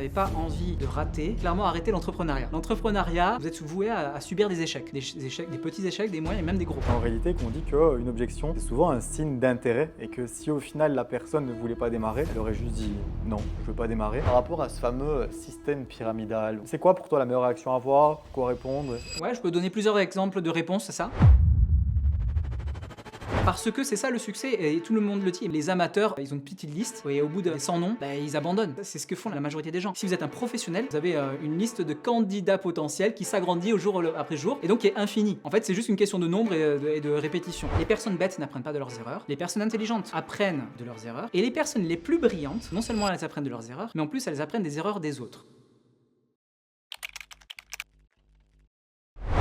n'avez pas envie de rater, clairement arrêtez l'entrepreneuriat. L'entrepreneuriat, vous êtes voué à subir des échecs, des petits échecs, des moyens et même des gros. En réalité, qu'on dit qu'une objection, c'est souvent un signe d'intérêt et que si au final la personne ne voulait pas démarrer, elle aurait juste dit non, je veux pas démarrer. Par rapport à ce fameux système pyramidal, c'est quoi pour toi la meilleure réaction à avoir? Quoi répondre? Ouais, je peux donner plusieurs exemples de réponses, c'est ça? Parce que c'est ça le succès, et tout le monde le dit. Les amateurs, ils ont une petite liste, et au bout de 100 noms, ils abandonnent. C'est ce que font la majorité des gens. Si vous êtes un professionnel, vous avez une liste de candidats potentiels qui s'agrandit au jour après jour, et donc qui est infinie. En fait, c'est juste une question de nombre et de répétition. Les personnes bêtes n'apprennent pas de leurs erreurs, les personnes intelligentes apprennent de leurs erreurs, et les personnes les plus brillantes, non seulement elles apprennent de leurs erreurs, mais en plus elles apprennent des erreurs des autres.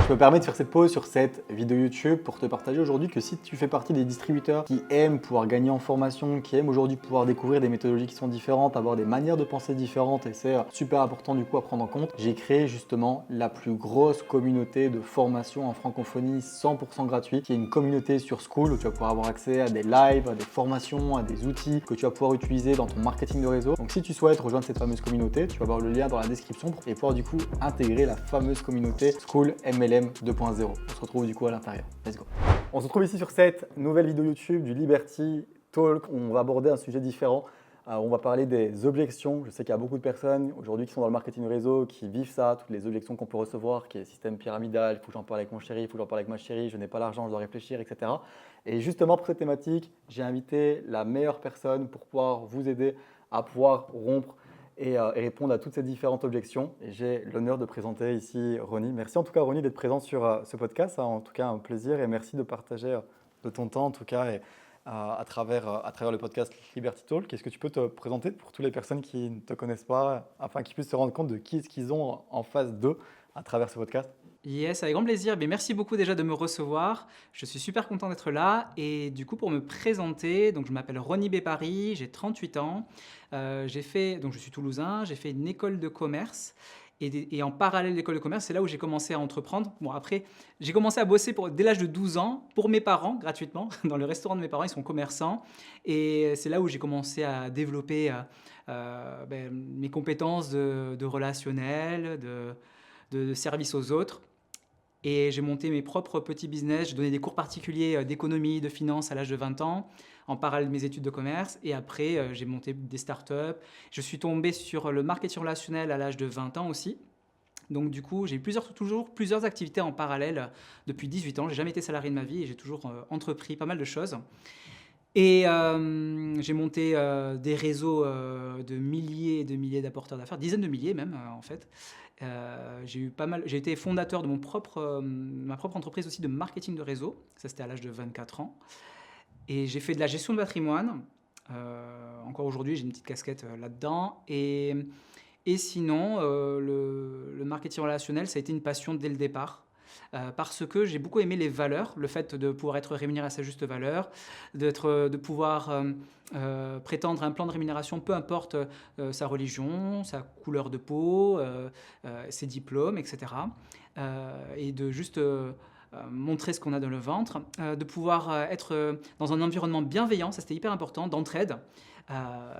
Je me permets de faire cette pause sur cette vidéo YouTube pour te partager aujourd'hui que si tu fais partie des distributeurs qui aiment pouvoir gagner en formation, qui aiment aujourd'hui pouvoir découvrir des méthodologies qui sont différentes, avoir des manières de penser différentes, et c'est super important du coup à prendre en compte, j'ai créé justement la plus grosse communauté de formation en francophonie 100% gratuite, qui est une communauté sur Skool où tu vas pouvoir avoir accès à des lives, à des formations, à des outils que tu vas pouvoir utiliser dans ton marketing de réseau. Donc si tu souhaites rejoindre cette fameuse communauté, tu vas avoir le lien dans la description et pouvoir du coup intégrer la fameuse communauté Skool MLM 2.0. On se retrouve du coup à l'intérieur. Let's go. On se retrouve ici sur cette nouvelle vidéo YouTube du Liberty Talk. On va aborder un sujet différent. On va parler des objections. Je sais qu'il y a beaucoup de personnes aujourd'hui qui sont dans le marketing réseau, qui vivent ça, toutes les objections qu'on peut recevoir, qui est système pyramidal, il faut que j'en parle avec mon chéri, il faut que j'en parle avec ma chérie, je n'ai pas l'argent, je dois réfléchir, etc. Et justement pour cette thématique, j'ai invité la meilleure personne pour pouvoir vous aider à pouvoir rompre et répondre à toutes ces différentes objections. Et j'ai l'honneur de présenter ici Ronnie. Merci en tout cas Ronnie d'être présent sur ce podcast. En tout cas un plaisir et merci de partager de ton temps en tout cas et, à travers le podcast Liberty Talk. Est-ce que tu peux te présenter pour toutes les personnes qui ne te connaissent pas afin qu'ils puissent se rendre compte de qui est-ce qu'ils ont en face d'eux à travers ce podcast? Yes, avec grand plaisir. Merci beaucoup déjà de me recevoir. Je suis super content d'être là. Et du coup, pour me présenter, donc je m'appelle Ronnie Bépari, j'ai 38 ans. Donc je suis toulousain, j'ai fait une école de commerce. Et en parallèle de l'école de commerce, c'est là où j'ai commencé à entreprendre. Bon, après, j'ai commencé à bosser dès l'âge de 12 ans pour mes parents, gratuitement, dans le restaurant de mes parents. Ils sont commerçants. Et c'est là où j'ai commencé à développer mes compétences de relationnel, de service aux autres. Et j'ai monté mes propres petits business. J'ai donné des cours particuliers d'économie, de finance à l'âge de 20 ans, en parallèle de mes études de commerce. Et après, j'ai monté des startups. Je suis tombé sur le marketing relationnel à l'âge de 20 ans aussi. Donc du coup, j'ai eu toujours plusieurs activités en parallèle depuis 18 ans. J'ai jamais été salarié de ma vie et j'ai toujours entrepris pas mal de choses. Et j'ai monté des réseaux de milliers et de milliers d'apporteurs d'affaires, dizaines de milliers même en fait. J'ai été fondateur de ma propre entreprise aussi de marketing de réseau. Ça, c'était à l'âge de 24 ans. Et j'ai fait de la gestion de patrimoine. Encore aujourd'hui, j'ai une petite casquette là-dedans. Et sinon, le marketing relationnel, ça a été une passion dès le départ. Parce que j'ai beaucoup aimé les valeurs, le fait de pouvoir être rémunéré à sa juste valeur, de pouvoir prétendre à un plan de rémunération, peu importe sa religion, sa couleur de peau, ses diplômes, etc. Et de juste montrer ce qu'on a dans le ventre, de pouvoir être dans un environnement bienveillant, ça c'était hyper important, d'entraide.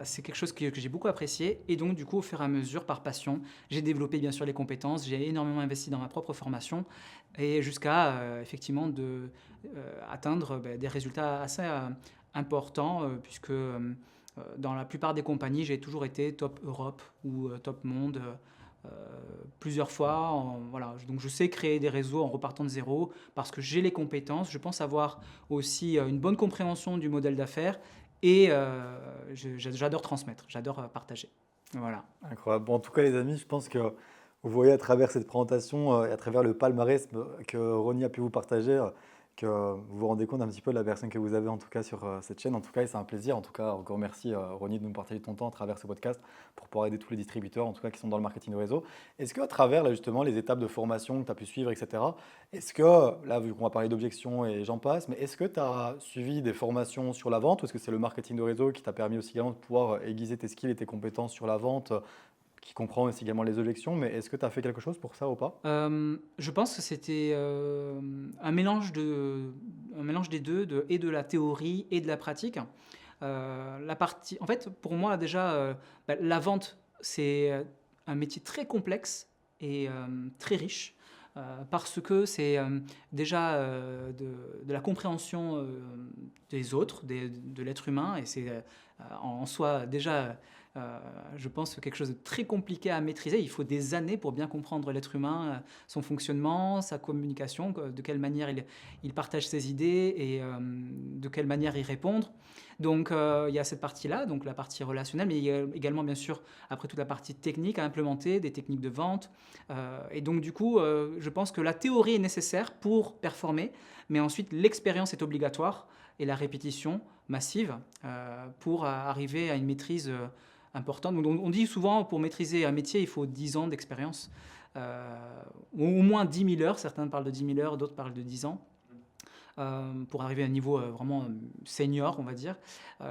C'est quelque chose que j'ai beaucoup apprécié et donc du coup au fur et à mesure par passion j'ai développé bien sûr les compétences, j'ai énormément investi dans ma propre formation et jusqu'à effectivement atteindre des résultats assez importants puisque dans la plupart des compagnies j'ai toujours été top Europe ou top monde plusieurs fois. Voilà. Donc je sais créer des réseaux en repartant de zéro parce que j'ai les compétences, je pense avoir aussi une bonne compréhension du modèle d'affaires. Et j'adore transmettre, j'adore partager. Voilà. Incroyable. Bon, en tout cas, les amis, je pense que vous voyez à travers cette présentation et à travers le palmarès que Ronnie a pu vous partager, que vous vous rendez compte un petit peu de la personne que vous avez en tout cas sur cette chaîne. En tout cas, c'est un plaisir. En tout cas, encore merci Ronnie de nous partager ton temps à travers ce podcast pour pouvoir aider tous les distributeurs en tout cas qui sont dans le marketing de réseau. Est-ce qu'à travers là, justement les étapes de formation que tu as pu suivre, etc., est-ce que, là vu qu'on va parler d'objections et j'en passe, mais est-ce que tu as suivi des formations sur la vente ou est-ce que c'est le marketing de réseau qui t'a permis aussi également de pouvoir aiguiser tes skills et tes compétences sur la vente qui comprend aussi également les objections, mais est-ce que tu as fait quelque chose pour ça ou pas? Je pense que c'était un mélange des deux, et de la théorie et de la pratique. En fait, pour moi déjà, la vente, c'est un métier très complexe et très riche. Parce que c'est déjà de la compréhension des autres, de l'être humain, et c'est en soi déjà, je pense, quelque chose de très compliqué à maîtriser. Il faut des années pour bien comprendre l'être humain, son fonctionnement, sa communication, de quelle manière il partage ses idées et de quelle manière y répondre. Donc il y a cette partie-là, donc la partie relationnelle, mais il y a également bien sûr après toute la partie technique à implémenter, des techniques de vente. Et donc du coup, je pense que la théorie est nécessaire pour performer, mais ensuite l'expérience est obligatoire et la répétition massive pour arriver à une maîtrise importante. Donc, on dit souvent pour maîtriser un métier, il faut 10 ans d'expérience, ou au moins 10 000 heures, certains parlent de 10 000 heures, d'autres parlent de 10 ans. Pour arriver à un niveau vraiment senior, on va dire.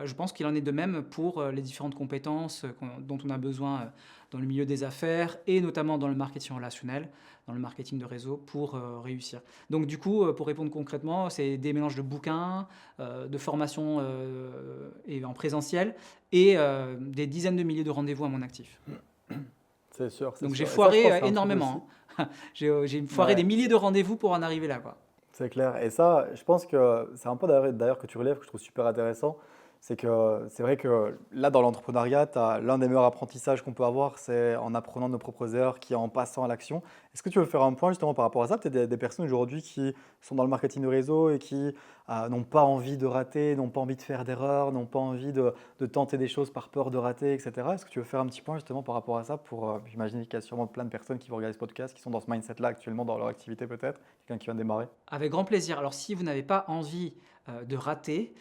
Je pense qu'il en est de même pour les différentes compétences dont on a besoin dans le milieu des affaires et notamment dans le marketing relationnel, dans le marketing de réseau pour réussir. Donc du coup, pour répondre concrètement, c'est des mélanges de bouquins, de formations et en présentiel et des dizaines de milliers de rendez-vous à mon actif. C'est sûr. Donc Et ça, j'ai je foiré pense que c'est un truc énormément. J'ai foiré Ouais. des milliers de rendez-vous pour en arriver là, quoi. C'est clair. Et ça, je pense que c'est un point d'ailleurs que tu relèves que je trouve super intéressant. C'est que c'est vrai que là, dans l'entrepreneuriat, l'un des meilleurs apprentissages qu'on peut avoir, c'est en apprenant de nos propres erreurs, qui est en passant à l'action. Est-ce que tu veux faire un point justement par rapport à ça? Peut-être des personnes aujourd'hui qui sont dans le marketing de réseau et qui n'ont pas envie de rater, n'ont pas envie de faire d'erreurs, n'ont pas envie de tenter des choses par peur de rater, etc. Est-ce que tu veux faire un petit point justement par rapport à ça pour, j'imagine qu'il y a sûrement plein de personnes qui vont regarder ce podcast, qui sont dans ce mindset-là actuellement dans leur activité peut-être, quelqu'un qui vient de démarrer? Avec grand plaisir. Alors, si vous n'avez pas envie de rater,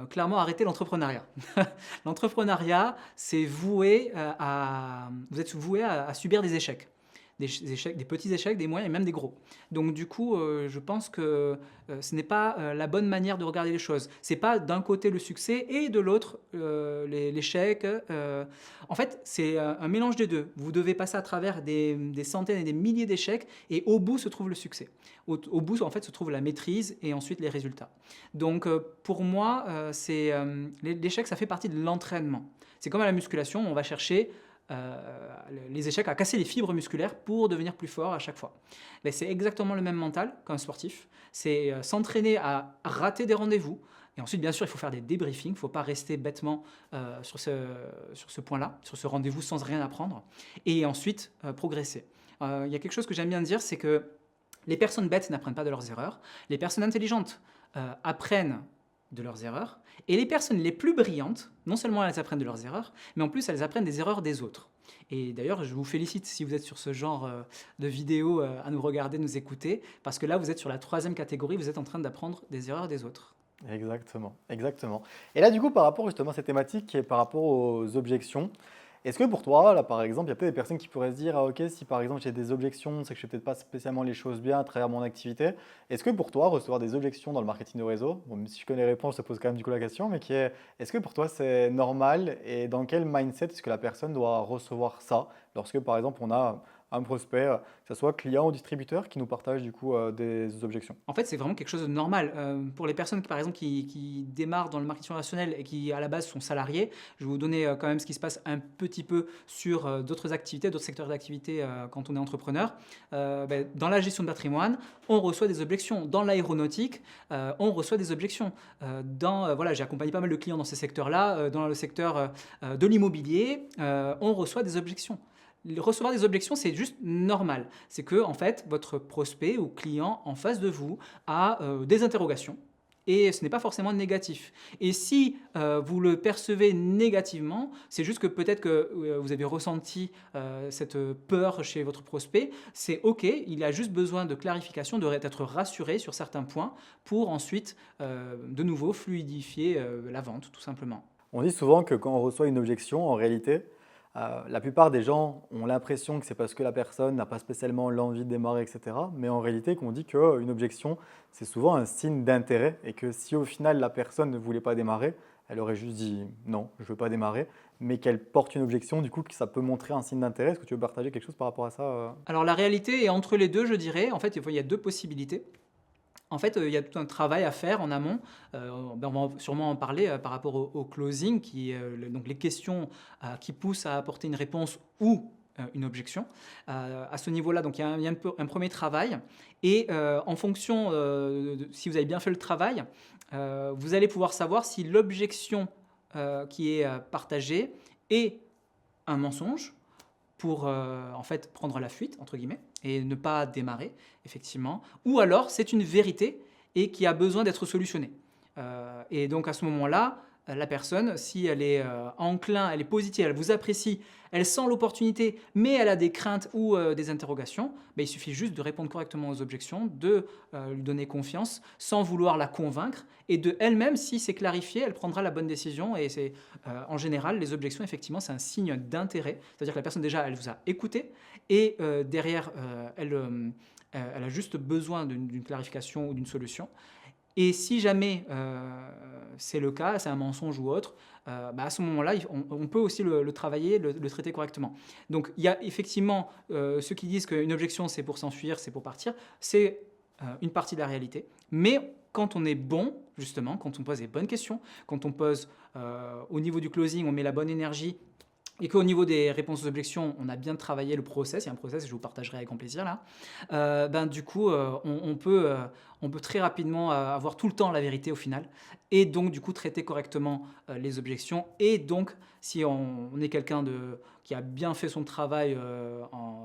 clairement, arrêtez l'entrepreneuriat. L'entrepreneuriat, vous êtes voué à subir des échecs. Des échecs, des petits échecs, des moyens et même des gros. Donc du coup, je pense que ce n'est pas la bonne manière de regarder les choses. C'est pas d'un côté le succès et de l'autre l'échec. En fait, c'est un mélange des deux. Vous devez passer à travers des centaines et des milliers d'échecs et au bout se trouve le succès. Au bout, en fait, se trouve la maîtrise et ensuite les résultats. Donc pour moi, l'échec, ça fait partie de l'entraînement. C'est comme à la musculation, on va chercher les échecs à casser les fibres musculaires pour devenir plus fort à chaque fois. Mais c'est exactement le même mental qu'un sportif. C'est s'entraîner à rater des rendez-vous. Et ensuite, bien sûr, il faut faire des débriefings. Il ne faut pas rester bêtement sur ce point-là, sur ce rendez-vous sans rien apprendre. Et ensuite, progresser. Il y a quelque chose que j'aime bien dire, c'est que les personnes bêtes n'apprennent pas de leurs erreurs. Les personnes intelligentes apprennent de leurs erreurs. Et les personnes les plus brillantes, non seulement elles apprennent de leurs erreurs, mais en plus elles apprennent des erreurs des autres. Et d'ailleurs, je vous félicite si vous êtes sur ce genre de vidéo à nous regarder, nous écouter, parce que là, vous êtes sur la 3e catégorie, vous êtes en train d'apprendre des erreurs des autres. Exactement, exactement. Et là, du coup, par rapport justement à cette thématique qui est par rapport aux objections, est-ce que pour toi, là par exemple, il y a peut-être des personnes qui pourraient se dire, ah ok, si par exemple j'ai des objections, c'est que je ne fais peut-être pas spécialement les choses bien à travers mon activité. Est-ce que pour toi, recevoir des objections dans le marketing de réseau, bon, même si je connais les réponses, je te pose quand même du coup la question, mais est-ce que pour toi c'est normal et dans quel mindset est-ce que la personne doit recevoir ça lorsque par exemple on a un prospect, que ce soit client ou distributeur, qui nous partage du coup des objections? En fait, c'est vraiment quelque chose de normal. Pour les personnes qui, par exemple, qui démarrent dans le marketing relationnel et qui, à la base, sont salariés, je vais vous donner quand même ce qui se passe un petit peu sur d'autres activités, d'autres secteurs d'activité quand on est entrepreneur. Dans la gestion de patrimoine, on reçoit des objections. Dans l'aéronautique, on reçoit des objections. Voilà, j'ai accompagné pas mal de clients dans ces secteurs-là. Dans le secteur de l'immobilier, on reçoit des objections. Recevoir des objections, c'est juste normal. C'est que, en fait, votre prospect ou client en face de vous a des interrogations et ce n'est pas forcément négatif. Et si vous le percevez négativement, c'est juste que peut-être que vous avez ressenti cette peur chez votre prospect. C'est OK, il a juste besoin de clarification, d'être rassuré sur certains points pour ensuite, de nouveau, fluidifier la vente, tout simplement. On dit souvent que quand on reçoit une objection, en réalité, la plupart des gens ont l'impression que c'est parce que la personne n'a pas spécialement l'envie de démarrer, etc. Mais en réalité, qu'on dit qu'une objection, c'est souvent un signe d'intérêt et que si au final la personne ne voulait pas démarrer, elle aurait juste dit non, je ne veux pas démarrer, mais qu'elle porte une objection, du coup, que ça peut montrer un signe d'intérêt. Est-ce que tu veux partager quelque chose par rapport à ça? Alors la réalité est entre les deux, je dirais. En fait, il y a deux possibilités. En fait, il y a tout un travail à faire en amont. On va sûrement en parler par rapport au closing, donc les questions qui poussent à apporter une réponse ou une objection. À ce niveau-là, donc il y a un premier travail. Et en fonction si vous avez bien fait le travail, vous allez pouvoir savoir si l'objection qui est partagée est un mensonge pour en fait prendre la fuite, entre guillemets, et ne pas démarrer, effectivement, ou alors c'est une vérité et qui a besoin d'être solutionnée. Et donc à ce moment-là, la personne, si elle est enclin, elle est positive, elle vous apprécie, elle sent l'opportunité, mais elle a des craintes ou des interrogations, ben, il suffit juste de répondre correctement aux objections, de lui donner confiance sans vouloir la convaincre, et de elle-même, si c'est clarifié, elle prendra la bonne décision. Et c'est en général, les objections, effectivement, c'est un signe d'intérêt, c'est-à-dire que la personne déjà, elle vous a écouté, et derrière, elle a juste besoin d'une clarification ou d'une solution. Et si jamais c'est le cas, c'est un mensonge ou autre, bah à ce moment-là, on peut aussi le travailler, le traiter correctement. Donc il y a effectivement ceux qui disent qu'une objection c'est pour s'enfuir, c'est pour partir, c'est une partie de la réalité. Mais quand on est bon, justement, quand on pose les bonnes questions, quand on pose au niveau du closing, on met la bonne énergie, et qu'au niveau des réponses aux objections, on a bien travaillé le process, il y a un process, je vous partagerai avec grand plaisir là, ben, du coup, on peut très rapidement avoir tout le temps la vérité au final, et donc du coup traiter correctement les objections, et donc si on est quelqu'un qui a bien fait son travail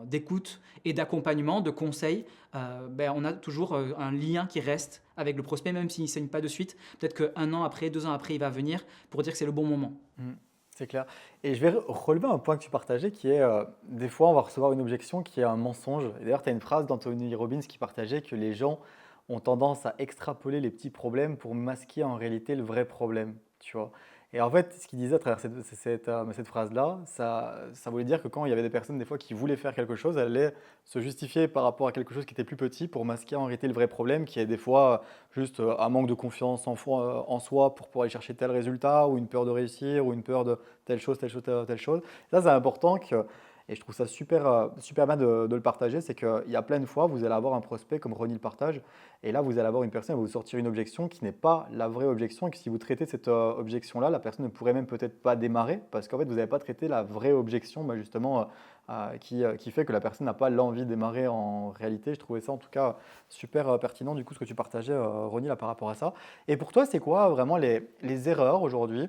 d'écoute et d'accompagnement, de conseil, ben, on a toujours un lien qui reste avec le prospect, même s'il ne saigne pas de suite. Peut-être qu'un an après, 2 ans après, il va venir pour dire que c'est le bon moment. Mm. C'est clair. Et je vais relever un point que tu partageais qui est, des fois, on va recevoir une objection qui est un mensonge. Et d'ailleurs, tu as une phrase d'Anthony Robbins qui partageait que les gens ont tendance à extrapoler les petits problèmes pour masquer en réalité le vrai problème, tu vois. Et en fait, ce qu'il disait à travers cette phrase-là, ça voulait dire que quand il y avait des personnes, des fois, qui voulaient faire quelque chose, elles allaient se justifier par rapport à quelque chose qui était plus petit pour masquer en réalité le vrai problème, qui est des fois juste un manque de confiance en soi pour pouvoir aller chercher tel résultat, ou une peur de réussir, ou une peur de telle chose, telle chose, telle chose. Ça, c'est important et je trouve ça super, super bien de le partager, c'est qu'il y a plein de fois, vous allez avoir un prospect comme Ronnie le partage, et là, vous allez avoir une personne, elle va vous sortir une objection qui n'est pas la vraie objection, et que si vous traitez cette objection-là, la personne ne pourrait même peut-être pas démarrer, parce qu'en fait, vous n'avez pas traité la vraie objection, bah, justement, qui fait que la personne n'a pas l'envie de démarrer en réalité. Je trouvais ça en tout cas super pertinent, du coup, ce que tu partageais, Ronnie, là, par rapport à ça. Et pour toi, c'est quoi vraiment les erreurs aujourd'hui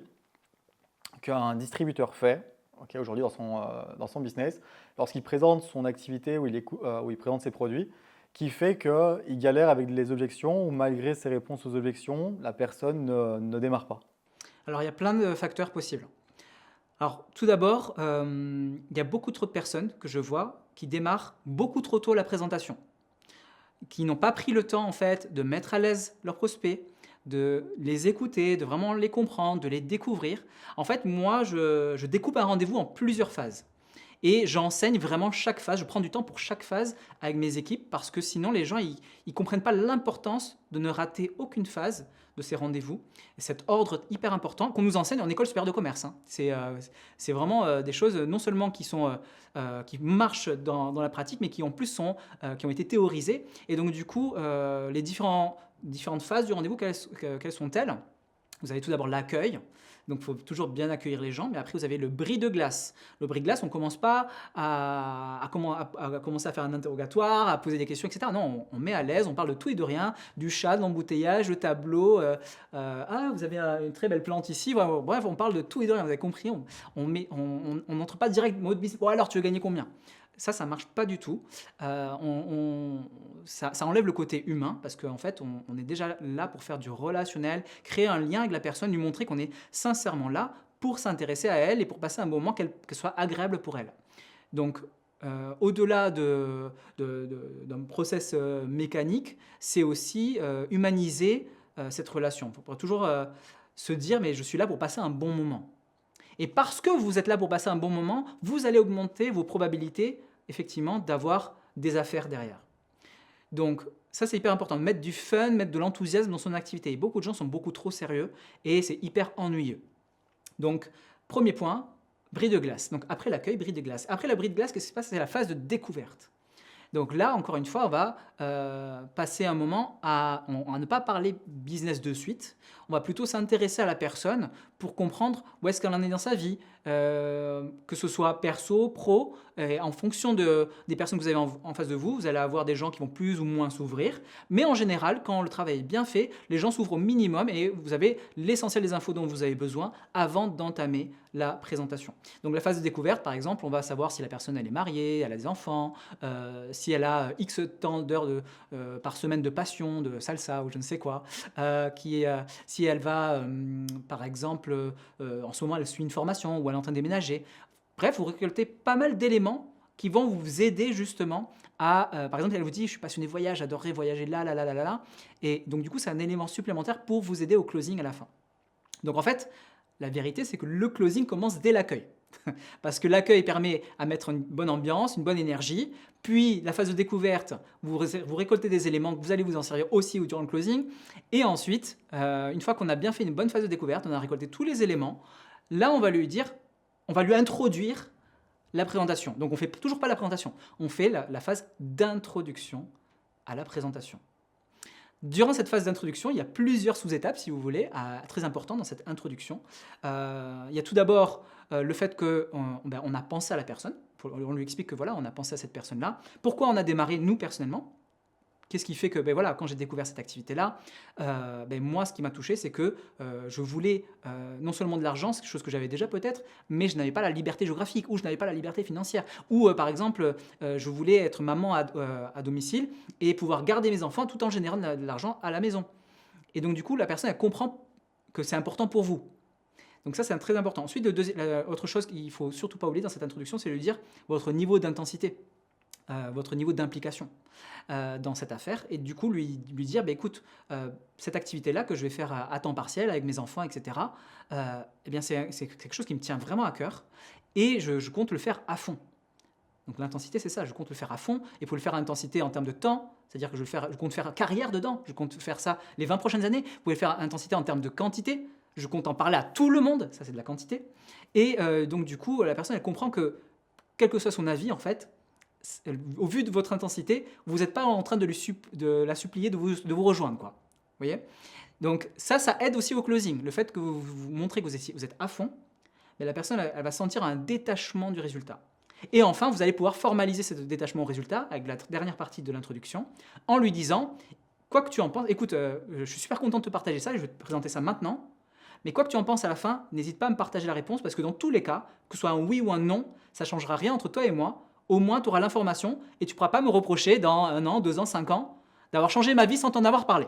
qu'un distributeur fait, ok, aujourd'hui dans son business, lorsqu'il présente son activité où il présente ses produits, qui fait qu'il galère avec les objections ou malgré ses réponses aux objections, la personne ne démarre pas? Alors il y a plein de facteurs possibles. Alors tout d'abord, il y a beaucoup trop de personnes que je vois qui démarrent beaucoup trop tôt la présentation, qui n'ont pas pris le temps en fait de mettre à l'aise leurs prospects, de les écouter, de vraiment les comprendre, de les découvrir. En fait, moi, je découpe un rendez-vous en plusieurs phases. Et j'enseigne vraiment chaque phase, je prends du temps pour chaque phase avec mes équipes, parce que sinon les gens ils comprennent pas l'importance de ne rater aucune phase de ces rendez-vous. Et cet ordre hyper important qu'on nous enseigne en école supérieure de commerce, hein. C'est vraiment des choses non seulement qui marchent dans la pratique, mais qui en plus qui ont été théorisées. Et donc du coup, les différentes phases du rendez-vous, quelles sont-elles? Vous avez tout d'abord l'accueil. Donc, il faut toujours bien accueillir les gens. Mais après, vous avez le bris de glace. Le bris de glace, on ne commence pas à commencer à faire un interrogatoire, à poser des questions, etc. Non, on met à l'aise, on parle de tout et de rien, du chat, de l'embouteillage, le tableau. Ah, vous avez une très belle plante ici. Bref, on parle de tout et de rien. Vous avez compris, on n'entre pas direct mode business. Bon, alors, tu veux gagner combien? Ça marche pas du tout. Ça enlève le côté humain, parce qu'en fait, on est déjà là pour faire du relationnel, créer un lien avec la personne, lui montrer qu'on est sincèrement là pour s'intéresser à elle et pour passer un bon moment qu'elle soit agréable pour elle. Donc, au-delà d'un process mécanique, c'est aussi humaniser cette relation. Il faut toujours se dire, mais je suis là pour passer un bon moment. Et parce que vous êtes là pour passer un bon moment, vous allez augmenter vos probabilités, effectivement, d'avoir des affaires derrière. Donc, ça, c'est hyper important, de mettre du fun, mettre de l'enthousiasme dans son activité. Et beaucoup de gens sont beaucoup trop sérieux et c'est hyper ennuyeux. Donc, premier point, bris de glace. Donc, après l'accueil, bris de glace. Après la bris de glace, qu'est-ce qui se passe? C'est la phase de découverte. Donc là, encore une fois, on va passer un moment à ne pas parler business de suite. On va plutôt s'intéresser à la personne pour comprendre où est-ce qu'elle en est dans sa vie, que ce soit perso, pro, et en fonction des personnes que vous avez en face de vous, vous allez avoir des gens qui vont plus ou moins s'ouvrir. Mais en général, quand le travail est bien fait, les gens s'ouvrent au minimum et vous avez l'essentiel des infos dont vous avez besoin avant d'entamer la présentation. Donc la phase de découverte, par exemple, on va savoir si la personne elle est mariée, elle a des enfants, si elle a X temps d'heures par semaine de passion, de salsa ou je ne sais quoi, si elle va, par exemple, en ce moment elle suit une formation ou elle est en train de déménager. Bref, vous récoltez pas mal d'éléments qui vont vous aider justement à, par exemple, elle vous dit, je suis passionné de voyage, j'adorerais voyager là, là, là, là, là, là. Et donc du coup, c'est un élément supplémentaire pour vous aider au closing à la fin. Donc en fait, la vérité, c'est que le closing commence dès l'accueil. Parce que l'accueil permet à mettre une bonne ambiance, une bonne énergie. Puis la phase de découverte, vous récoltez des éléments que vous allez vous en servir aussi durant le closing. Et ensuite, une fois qu'on a bien fait une bonne phase de découverte, on a récolté tous les éléments, là on va lui introduire la présentation. Donc on ne fait toujours pas la présentation, on fait la phase d'introduction à la présentation. Durant cette phase d'introduction, il y a plusieurs sous-étapes, si vous voulez, très importantes dans cette introduction. Il y a tout d'abord le fait qu'on a pensé à la personne. On lui explique que voilà, on a pensé à cette personne-là. Pourquoi on a démarré, nous, personnellement? Qu'est-ce qui fait que, voilà, quand j'ai découvert cette activité-là, moi, ce qui m'a touché, c'est que je voulais non seulement de l'argent, c'est quelque chose que j'avais déjà peut-être, mais je n'avais pas la liberté géographique, ou je n'avais pas la liberté financière, ou par exemple, je voulais être maman à domicile et pouvoir garder mes enfants tout en générant de l'argent à la maison. Et donc, du coup, la personne, elle comprend que c'est important pour vous. Donc ça, c'est très important. Ensuite, autre chose qu'il ne faut surtout pas oublier dans cette introduction, c'est de lui dire votre niveau d'intensité. Votre niveau d'implication dans cette affaire et du coup lui dire écoute, cette activité-là que je vais faire à temps partiel avec mes enfants, etc., eh bien c'est quelque chose qui me tient vraiment à cœur et je compte le faire à fond. Donc l'intensité, c'est ça, je compte le faire à fond et pour le faire à intensité en termes de temps, c'est-à-dire que je compte faire carrière dedans, je compte faire ça les 20 prochaines années. Vous pouvez le faire à intensité en termes de quantité, je compte en parler à tout le monde, ça c'est de la quantité. Et donc du coup, la personne, elle comprend que quel que soit son avis, en fait, au vu de votre intensité, vous n'êtes pas en train de la supplier de vous rejoindre, quoi. Vous voyez? Donc ça aide aussi au closing. Le fait que vous montrez que vous êtes à fond, mais la personne elle va sentir un détachement du résultat. Et enfin, vous allez pouvoir formaliser ce détachement au résultat avec la dernière partie de l'introduction en lui disant, quoi que tu en penses, écoute, je suis super content de te partager ça, je vais te présenter ça maintenant, mais quoi que tu en penses à la fin, n'hésite pas à me partager la réponse parce que dans tous les cas, que ce soit un oui ou un non, ça ne changera rien entre toi et moi. Au moins, tu auras l'information et tu ne pourras pas me reprocher dans 1 an, 2 ans, 5 ans d'avoir changé ma vie sans t'en avoir parlé.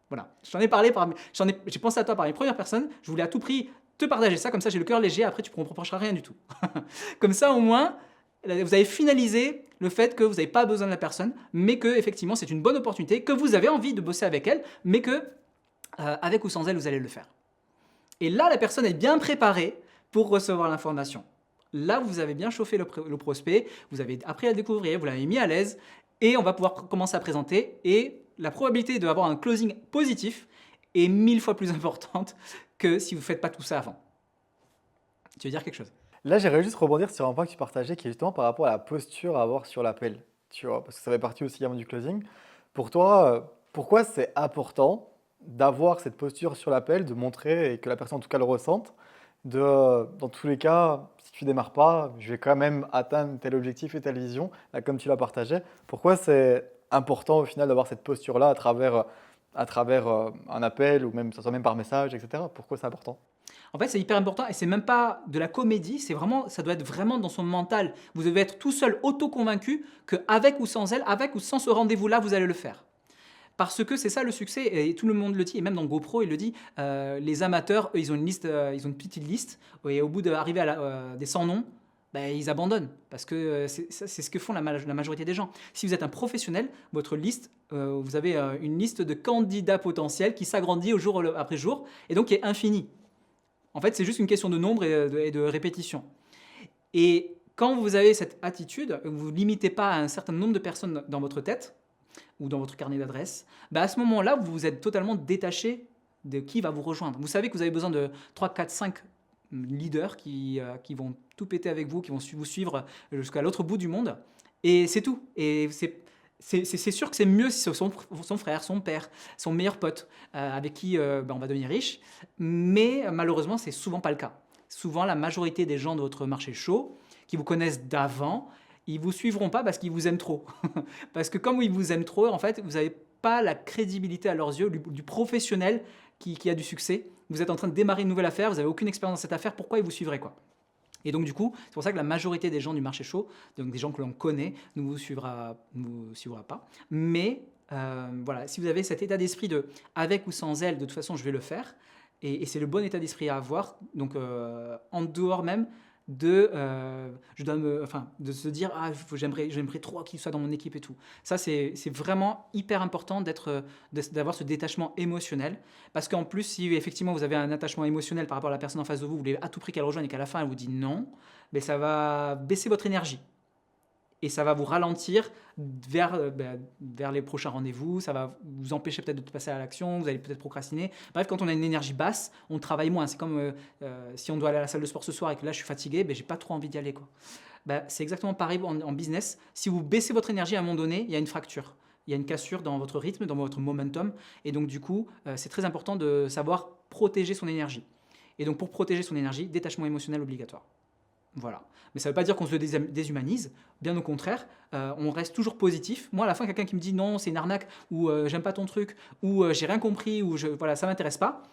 Voilà, j'en ai parlé, j'ai pensé à toi par mes premières personnes, je voulais à tout prix te partager ça, comme ça j'ai le cœur léger, après tu ne me reprocheras rien du tout. Comme ça au moins, vous avez finalisé le fait que vous n'avez pas besoin de la personne, mais que effectivement c'est une bonne opportunité, que vous avez envie de bosser avec elle, mais que avec ou sans elle, vous allez le faire. Et là, la personne est bien préparée pour recevoir l'information. Là, vous avez bien chauffé le prospect, vous avez appris à le découvrir, vous l'avez mis à l'aise et on va pouvoir commencer à présenter. Et la probabilité d'avoir un closing positif est 1000 fois plus importante que si vous ne faites pas tout ça avant. Tu veux dire quelque chose? Là, j'aimerais juste rebondir sur un point que tu partageais qui est justement par rapport à la posture à avoir sur l'appel. Tu vois, parce que ça fait partie aussi également du closing. Pour toi, pourquoi c'est important d'avoir cette posture sur l'appel, de montrer et que la personne en tout cas le ressente, dans tous les cas, si tu démarres pas, je vais quand même atteindre tel objectif et telle vision, là, comme tu l'as partagé. Pourquoi c'est important au final d'avoir cette posture-là à travers un appel ou même, ça soit même par message, etc. Pourquoi c'est important? En fait, c'est hyper important et c'est même pas de la comédie, ça doit être vraiment dans son mental. Vous devez être tout seul auto-convaincu qu'avec ou sans elle, avec ou sans ce rendez-vous-là, vous allez le faire. Parce que c'est ça le succès, et tout le monde le dit, et même dans GoPro, il le dit, les amateurs, eux, ils ont une liste, ils ont une petite liste, et au bout d'arriver à des 100 noms, ils abandonnent, parce que c'est ce que font la majorité des gens. Si vous êtes un professionnel, votre liste, vous avez une liste de candidats potentiels qui s'agrandit jour après jour, et donc qui est infinie. En fait, c'est juste une question de nombre et de répétition. Et quand vous avez cette attitude, vous ne limitez pas à un certain nombre de personnes dans votre tête, ou dans votre carnet d'adresses, à ce moment-là, vous vous êtes totalement détaché de qui va vous rejoindre. Vous savez que vous avez besoin de 3, 4, 5 leaders qui vont tout péter avec vous, qui vont vous suivre jusqu'à l'autre bout du monde. Et c'est tout. Et c'est sûr que c'est mieux si c'est son frère, son père, son meilleur pote, avec qui on va devenir riche. Mais malheureusement, c'est souvent pas le cas. souvent la majorité des gens de votre marché chaud, qui vous connaissent d'avant, ils ne vous suivront pas parce qu'ils vous aiment trop. Parce que comme ils vous aiment trop, en fait, vous n'avez pas la crédibilité à leurs yeux du professionnel qui a du succès. Vous êtes en train de démarrer une nouvelle affaire, vous n'avez aucune expérience dans cette affaire, pourquoi ils vous suivraient quoi? Et donc du coup, c'est pour ça que la majorité des gens du marché chaud, donc des gens que l'on connaît, ne vous suivra pas. Mais voilà, si vous avez cet état d'esprit de avec ou sans elle, de toute façon je vais le faire, et c'est le bon état d'esprit à avoir, donc en dehors même de se dire j'aimerais trop qu'il soit dans mon équipe et tout. Ça c'est vraiment hyper important d'avoir ce détachement émotionnel, parce qu'en plus si effectivement vous avez un attachement émotionnel par rapport à la personne en face de vous, vous voulez à tout prix qu'elle rejoigne et qu'à la fin elle vous dit non, mais ça va baisser votre énergie. Et ça va vous ralentir vers les prochains rendez-vous, ça va vous empêcher peut-être de passer à l'action, vous allez peut-être procrastiner. Bref, quand on a une énergie basse, on travaille moins. C'est comme si on doit aller à la salle de sport ce soir et que là je suis fatigué, j'ai pas trop envie d'y aller, quoi. C'est exactement pareil en business. Si vous baissez votre énergie à un moment donné, il y a une fracture. Il y a une cassure dans votre rythme, dans votre momentum. Et donc du coup, c'est très important de savoir protéger son énergie. Et donc pour protéger son énergie, détachement émotionnel obligatoire. Voilà. Mais ça ne veut pas dire qu'on se déshumanise, bien au contraire, on reste toujours positif. Moi, à la fin, quelqu'un qui me dit non, c'est une arnaque, ou j'aime pas ton truc, ou j'ai rien compris, ou voilà, ça m'intéresse pas,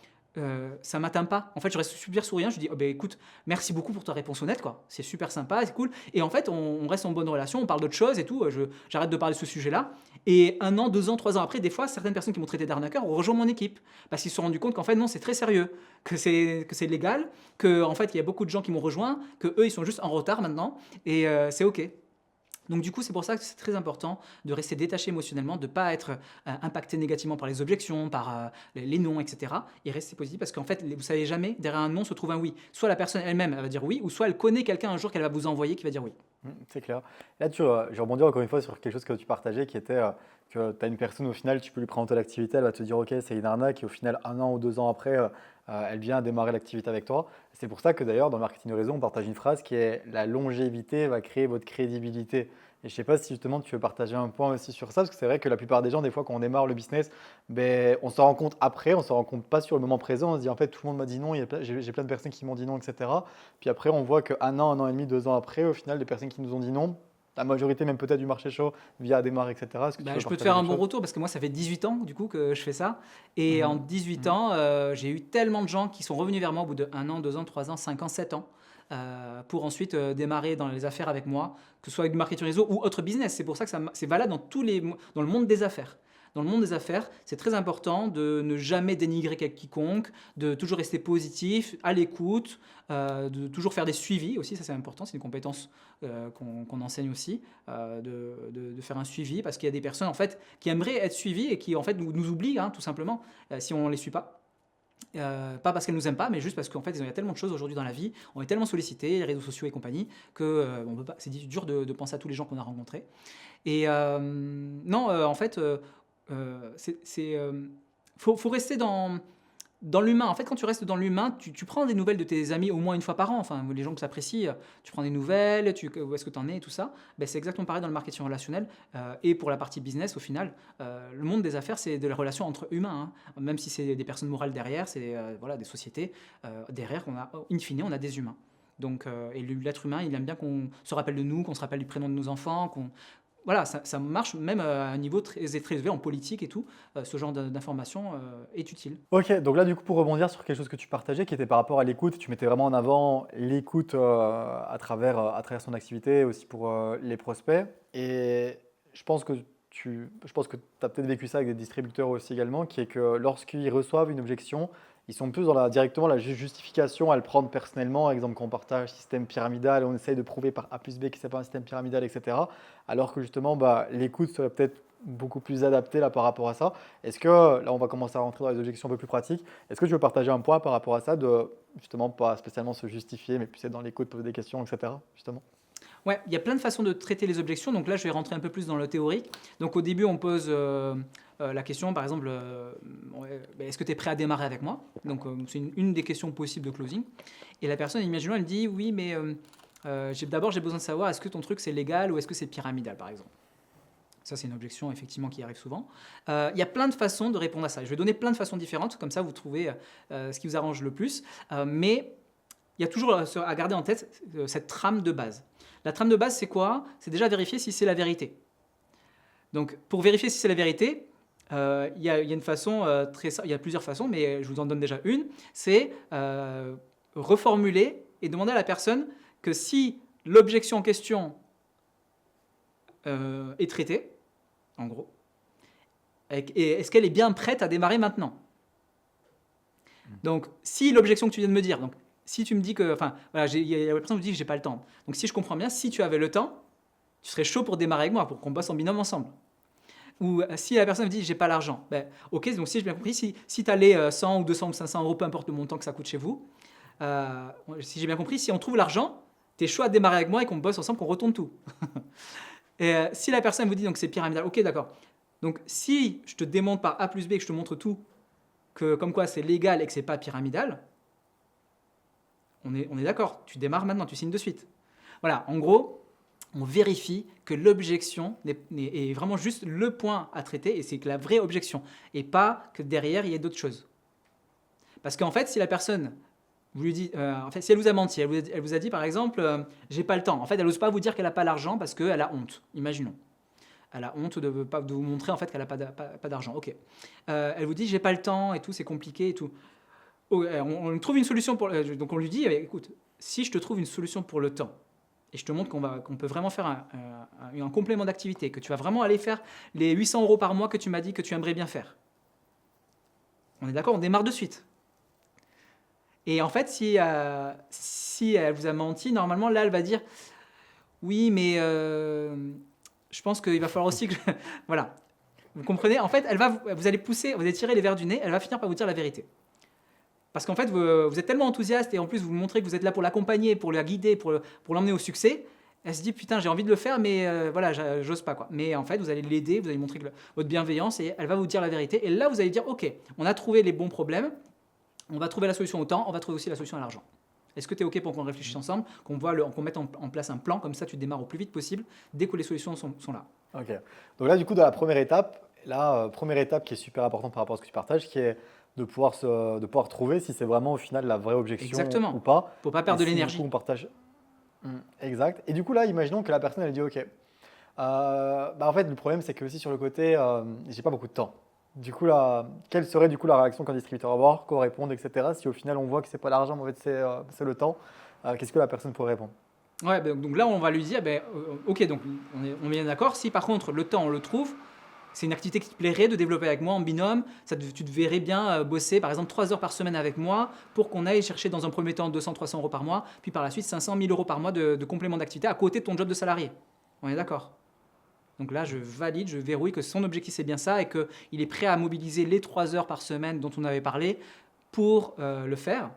ça m'atteint pas. En fait, je reste super souriant, je dis écoute, merci beaucoup pour ta réponse honnête, quoi. C'est super sympa, c'est cool. Et en fait, on reste en bonne relation, on parle d'autres choses et tout. J'arrête de parler de ce sujet-là. Et 1 an, 2 ans, 3 ans après, des fois, certaines personnes qui m'ont traité d'arnaqueur ont rejoint mon équipe parce qu'ils se sont rendus compte qu'en fait, non, c'est très sérieux, que c'est légal, que en fait, il y a beaucoup de gens qui m'ont rejoint, que eux, ils sont juste en retard maintenant, et c'est ok. Donc du coup, c'est pour ça que c'est très important de rester détaché émotionnellement, de ne pas être impacté négativement par les objections, par les noms, etc. Et rester positif parce qu'en fait, vous ne savez jamais, derrière un non se trouve un oui. Soit la personne elle-même elle va dire oui, ou soit elle connaît quelqu'un un jour qu'elle va vous envoyer qui va dire oui. C'est clair. Là, je vais rebondir encore une fois sur quelque chose que tu partageais qui était que tu as une personne, au final, tu peux lui présenter l'activité, elle va te dire ok, c'est une arnaque, et au final, 1 an ou 2 ans après, elle vient démarrer l'activité avec toi. C'est pour ça que d'ailleurs, dans le marketing de réseau, on partage une phrase qui est la longévité va créer votre crédibilité. Et je ne sais pas si justement tu veux partager un point aussi sur ça, parce que c'est vrai que la plupart des gens, des fois, quand on démarre le business, on s'en rend compte après, on ne s'en rend compte pas sur le moment présent. On se dit en fait, tout le monde m'a dit non, j'ai plein de personnes qui m'ont dit non, etc. Puis après, on voit qu'un an, 1 an et demi, 2 ans après, au final, des personnes qui nous ont dit non, la majorité même peut-être du marché chaud via démarrer, etc. Est-ce que tu veux Je peux te partager faire un quelque bon chose? retour parce que moi, ça fait 18 ans du coup que je fais ça. Et en Mhm. 18 Mhm. ans, j'ai eu tellement de gens qui sont revenus vers moi au bout de 1 an, 2 ans, 3 ans, 5 ans, 7 ans. Pour ensuite démarrer dans les affaires avec moi, que ce soit avec du marketing réseau ou autre business. C'est pour ça que c'est valable dans le monde des affaires. Dans le monde des affaires, c'est très important de ne jamais dénigrer quiconque, de toujours rester positif, à l'écoute, de toujours faire des suivis aussi, ça c'est important, c'est une compétence qu'on enseigne aussi, de faire un suivi, parce qu'il y a des personnes en fait qui aimeraient être suivies et qui en fait nous oublient tout simplement si on ne les suit pas. Pas parce qu'elles nous aiment pas, mais juste parce qu'en fait, il y a tellement de choses aujourd'hui dans la vie, on est tellement sollicité, les réseaux sociaux et compagnie, que on peut pas, c'est dur de penser à tous les gens qu'on a rencontrés. Et non, en fait, faut rester dans l'humain. En fait, quand tu restes dans l'humain, tu prends des nouvelles de tes amis au moins une fois par an. Enfin, les gens que tu apprécies, tu prends des nouvelles, où est-ce que tu en es et tout ça. C'est exactement pareil dans le marketing relationnel. Et pour la partie business, au final, le monde des affaires, c'est de la relation entre humains, hein. Même si c'est des personnes morales derrière, c'est voilà, des sociétés. Derrière, in fine, on a des humains. Donc, et l'être humain, il aime bien qu'on se rappelle de nous, qu'on se rappelle du prénom de nos enfants, voilà, ça marche même à un niveau très élevé en politique et tout. Ce genre d'information est utile. Ok, donc là, du coup, pour rebondir sur quelque chose que tu partageais, qui était par rapport à l'écoute, tu mettais vraiment en avant l'écoute à travers son activité, aussi pour les prospects. Et je pense que tu as peut-être vécu ça avec des distributeurs aussi également, qui est que lorsqu'ils reçoivent une objection, ils sont plus dans directement la justification à le prendre personnellement. Exemple, quand on partage système pyramidal, on essaye de prouver par A plus B que c'est pas un système pyramidal, etc. Alors que justement, l'écoute serait peut-être beaucoup plus adaptée là par rapport à ça. Est-ce que, là on va commencer à rentrer dans les objections un peu plus pratiques, est-ce que tu veux partager un point par rapport à ça, de justement pas spécialement se justifier, mais plus être dans l'écoute, poser des questions, etc. justement? Ouais, il y a plein de façons de traiter les objections. Donc là, je vais rentrer un peu plus dans le théorique. Donc au début, on pose la question, par exemple, ouais, est-ce que tu es prêt à démarrer avec moi? Donc c'est une des questions possibles de closing. Et la personne, imaginons, elle dit, oui, mais d'abord, j'ai besoin de savoir, est-ce que ton truc, c'est légal ou est-ce que c'est pyramidal, par exemple? Ça, c'est une objection, effectivement, qui arrive souvent. Il y a plein de façons de répondre à ça. Je vais donner plein de façons différentes, comme ça, vous trouvez ce qui vous arrange le plus. Mais il y a toujours à garder en tête cette trame de base. La trame de base, c'est quoi? C'est déjà vérifier si c'est la vérité. Donc, pour vérifier si c'est la vérité, il y a une façon il y a plusieurs façons, mais je vous en donne déjà une. C'est reformuler et demander à la personne que si l'objection en question est traitée, en gros, et est-ce qu'elle est bien prête à démarrer maintenant? Donc, si l'objection que tu viens de me dire, donc si tu me dis que, enfin, voilà, il y a la personne qui me dit que j'ai pas le temps. Donc, si je comprends bien, si tu avais le temps, tu serais chaud pour démarrer avec moi, pour qu'on bosse en binôme ensemble. Ou si la personne me dit j'ai pas l'argent, ben, ok, donc si j'ai bien compris, si tu as les 100 ou 200 ou 500 euros, peu importe le montant que ça coûte chez vous, si j'ai bien compris, si on trouve l'argent, tu es chaud à démarrer avec moi et qu'on bosse ensemble, qu'on retourne tout. Et si la personne vous dit donc c'est pyramidal, ok, d'accord. Donc si je te démontre par A plus B et que je te montre tout, que comme quoi c'est légal et que c'est pas pyramidal, on est d'accord, tu démarres maintenant, tu signes de suite. Voilà, en gros, on vérifie que l'objection est vraiment juste le point à traiter et c'est que la vraie objection et pas que derrière il y ait d'autres choses. Parce qu'en fait, si la personne vous lui dit, en fait, si elle vous a menti, elle vous a dit par exemple, j'ai pas le temps. En fait, elle n'ose pas vous dire qu'elle n'a pas l'argent parce qu'elle a honte. Imaginons. Elle a honte de vous montrer en fait qu'elle n'a pas d'argent. Ok. Elle vous dit j'ai pas le temps et tout, c'est compliqué et tout. On trouve une solution pour. Donc on lui dit écoute, si je te trouve une solution pour le temps et je te montre qu'on peut vraiment faire un complément d'activité, que tu vas vraiment aller faire les 800 euros par mois que tu m'as dit que tu aimerais bien faire. On est d'accord, on démarre de suite. Et en fait, si elle vous a menti, normalement, là, elle va dire oui, mais je pense qu'il va falloir aussi que voilà. Vous comprenez? En fait, vous allez pousser, vous allez tirer les verres du nez, elle va finir par vous dire la vérité. Parce qu'en fait, vous êtes tellement enthousiaste et en plus, vous montrez que vous êtes là pour l'accompagner, pour la guider, pour l'emmener au succès. Elle se dit putain, j'ai envie de le faire, mais voilà, j'ose pas quoi. Mais en fait, vous allez l'aider, vous allez montrer votre bienveillance et elle va vous dire la vérité. Et là, vous allez dire ok, on a trouvé les bons problèmes. On va trouver la solution au temps, on va trouver aussi la solution à l'argent. Est-ce que tu es OK pour qu'on réfléchisse ensemble, qu'on mette en place un plan, comme ça tu démarres au plus vite possible, dès que les solutions sont là. Ok. Donc là, du coup, dans la première étape, première étape qui est super importante par rapport à ce que tu partages, qui est de pouvoir trouver si c'est vraiment au final la vraie objection Exactement. ou pas. Faut pas perdre de l'énergie. Du coup, on partage. Exact. Et du coup, là, imaginons que la personne, elle dit OK. En fait, le problème, c'est que aussi sur le côté, j'ai pas beaucoup de temps. Du coup, là, quelle serait du coup la réaction qu'un distributeur va avoir, quoi répondre, etc. Si au final on voit que c'est pas l'argent, mais en fait c'est le temps, qu'est-ce que la personne pourrait répondre? Ouais, donc là, on va lui dire, ok, donc on est bien d'accord. Si par contre le temps, on le trouve, c'est une activité qui te plairait de développer avec moi en binôme, tu te verrais bien bosser par exemple 3 heures par semaine avec moi pour qu'on aille chercher dans un premier temps 200-300 euros par mois, puis par la suite 500-1000 euros par mois de complément d'activité à côté de ton job de salarié. On est d'accord? Donc là, je valide, je verrouille que son objectif, c'est bien ça et qu'il est prêt à mobiliser les 3 heures par semaine dont on avait parlé pour le faire.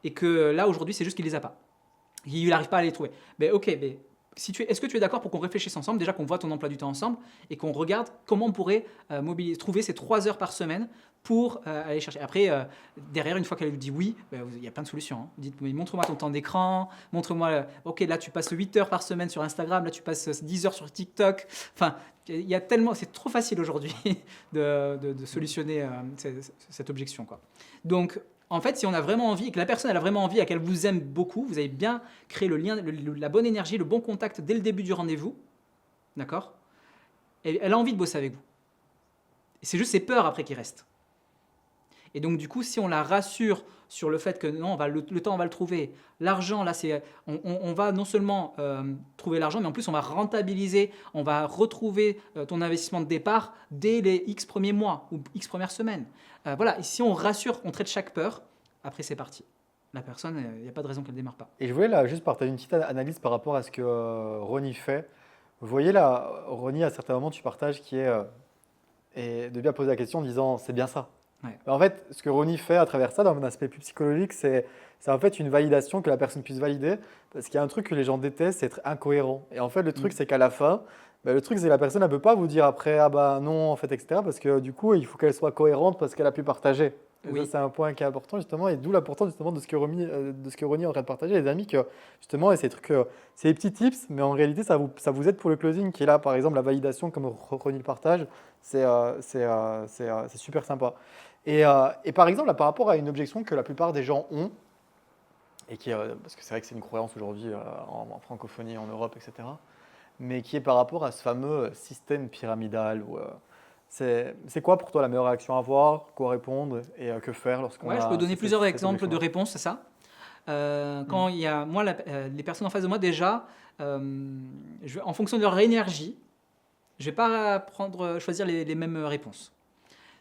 Et que là, aujourd'hui, c'est juste qu'il ne les a pas. Il n'arrive pas à les trouver. Ok, est-ce que tu es d'accord pour qu'on réfléchisse ensemble, déjà qu'on voit ton emploi du temps ensemble et qu'on regarde comment on pourrait trouver ces 3 heures par semaine pour aller chercher. Après, derrière, une fois qu'elle vous dit oui, il y a plein de solutions. Hein. Dites, montre-moi ton temps d'écran, montre-moi, ok, là tu passes 8 heures par semaine sur Instagram, là tu passes 10 heures sur TikTok. Enfin, il y a tellement, c'est trop facile aujourd'hui de solutionner cette objection, quoi. Donc, en fait, si on a vraiment envie et que la personne elle a vraiment envie et qu'elle vous aime beaucoup, vous avez bien créé le lien, la bonne énergie, le bon contact dès le début du rendez-vous, d'accord? Et elle a envie de bosser avec vous. Et c'est juste ses peurs après qui restent. Et donc du coup, si on la rassure sur le fait que non, le temps on va le trouver, l'argent là, on va non seulement trouver l'argent, mais en plus on va rentabiliser, on va retrouver ton investissement de départ dès les X premiers mois ou X premières semaines. Voilà, et si on rassure, on traite chaque peur, après c'est parti. La personne, il n'y a pas de raison qu'elle ne démarre pas. Et je voulais là juste partager une petite analyse par rapport à ce que Ronnie fait. Vous voyez là, Ronnie, à certains moments, tu partages qui est et de bien poser la question en disant c'est bien ça. Ouais. En fait, ce que Ronnie fait à travers ça, dans un aspect plus psychologique, c'est en fait une validation que la personne puisse valider. Parce qu'il y a un truc que les gens détestent, c'est être incohérent. Et en fait, le truc, c'est qu'à la fin, le truc, c'est que la personne ne peut pas vous dire après, ah bah non, en fait, etc. Parce que du coup, il faut qu'elle soit cohérente parce qu'elle a pu partager. Et ça, c'est un point qui est important justement, et d'où l'importance justement de ce que Ronnie est en train de partager, les amis, que justement, et ces trucs, c'est des petits tips, mais en réalité, ça vous aide pour le closing, qui est là, par exemple, la validation, comme Ronnie le partage, c'est super sympa. Et par exemple, là, par rapport à une objection que la plupart des gens ont, et qui parce que c'est vrai que c'est une croyance aujourd'hui en francophonie, en Europe, etc. Mais qui est par rapport à ce fameux système pyramidal où c'est quoi pour toi la meilleure réaction à avoir, quoi répondre et que faire lorsqu'on Ouais, je peux a donner plusieurs cette exemples de objection-là? réponses, c'est ça. Mhm. Quand il y a, moi, les personnes en face de moi, déjà, en fonction de leur énergie, je vais pas choisir les mêmes réponses.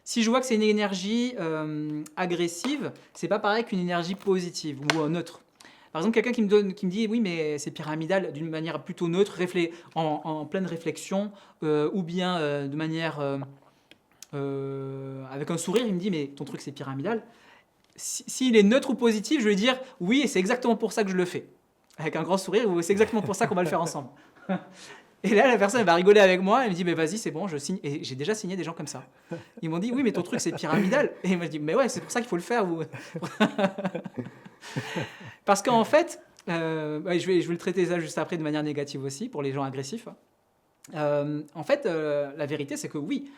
Si je vois que c'est une énergie agressive, c'est pas pareil qu'une énergie positive ou neutre. Par exemple, quelqu'un qui me dit oui, mais c'est pyramidal d'une manière plutôt neutre, en pleine réflexion, ou bien de manière avec un sourire, il me dit mais ton truc c'est pyramidal. S'il est neutre ou positif, je vais lui dire oui, et c'est exactement pour ça que je le fais. Avec un grand sourire, ou c'est exactement pour ça qu'on va le faire ensemble. Et là, la personne elle va rigoler avec moi, elle me dit mais vas-y, c'est bon, je signe. Et j'ai déjà signé des gens comme ça. Ils m'ont dit oui, mais ton truc c'est pyramidal. Et il m'a dit mais ouais, c'est pour ça qu'il faut le faire. Parce qu'en fait, ouais, je vais le traiter ça juste après de manière négative aussi pour les gens agressifs. En fait, la vérité, c'est que oui,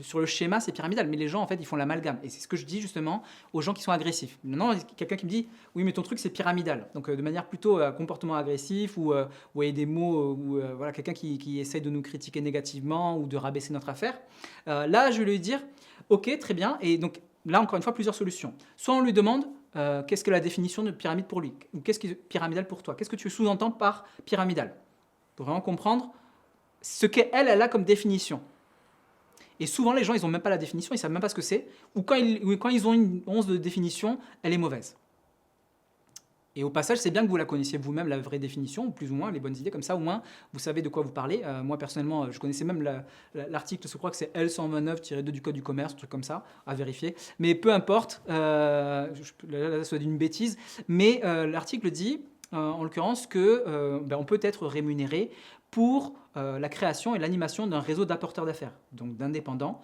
sur le schéma, c'est pyramidal, mais les gens, en fait, ils font l'amalgame. Et c'est ce que je dis justement aux gens qui sont agressifs. Maintenant, quelqu'un qui me dit, oui, mais ton truc, c'est pyramidal. Donc, de manière plutôt comportement agressif, ou il y a des mots, ou voilà, quelqu'un qui essaie de nous critiquer négativement ou de rabaisser notre affaire. Là, je vais lui dire, ok, très bien. Et donc, là, encore une fois, plusieurs solutions. Soit on lui demande, qu'est-ce que la définition de pyramide pour lui, ou qu'est-ce qui est pyramidal pour toi, qu'est-ce que tu sous-entends par pyramidal, pour vraiment comprendre ce qu'elle a comme définition. Et souvent, les gens, ils n'ont même pas la définition, ils ne savent même pas ce que c'est, ou quand ils ont une once de définition, elle est mauvaise. Et au passage, c'est bien que vous la connaissiez vous-même, la vraie définition, ou plus ou moins les bonnes idées, comme ça, au moins, vous savez de quoi vous parlez. Moi, personnellement, je connaissais même l'article, je crois que c'est L129-2 du Code du commerce, un truc comme ça, à vérifier. Mais peu importe, là, ça doit être une bêtise, mais l'article dit, en l'occurrence, que on peut être rémunéré pour la création et l'animation d'un réseau d'apporteurs d'affaires, donc d'indépendants,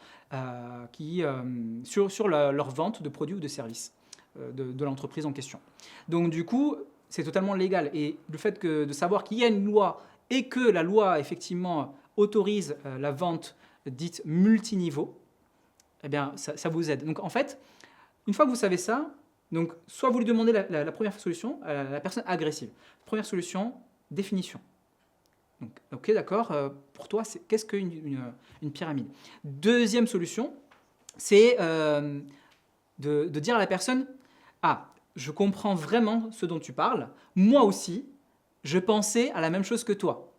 sur leur vente de produits ou de services de l'entreprise en question. Donc du coup, c'est totalement légal. Et le fait de savoir qu'il y a une loi et que la loi, effectivement, autorise la vente dite multiniveau, eh bien, ça vous aide. Donc en fait, une fois que vous savez ça, donc, soit vous lui demandez la première solution à la personne agressive. Première solution, définition. Donc, ok, d'accord, pour toi, qu'est-ce qu'une pyramide? Deuxième solution, c'est de dire à la personne, ah, je comprends vraiment ce dont tu parles, moi aussi, je pensais à la même chose que toi.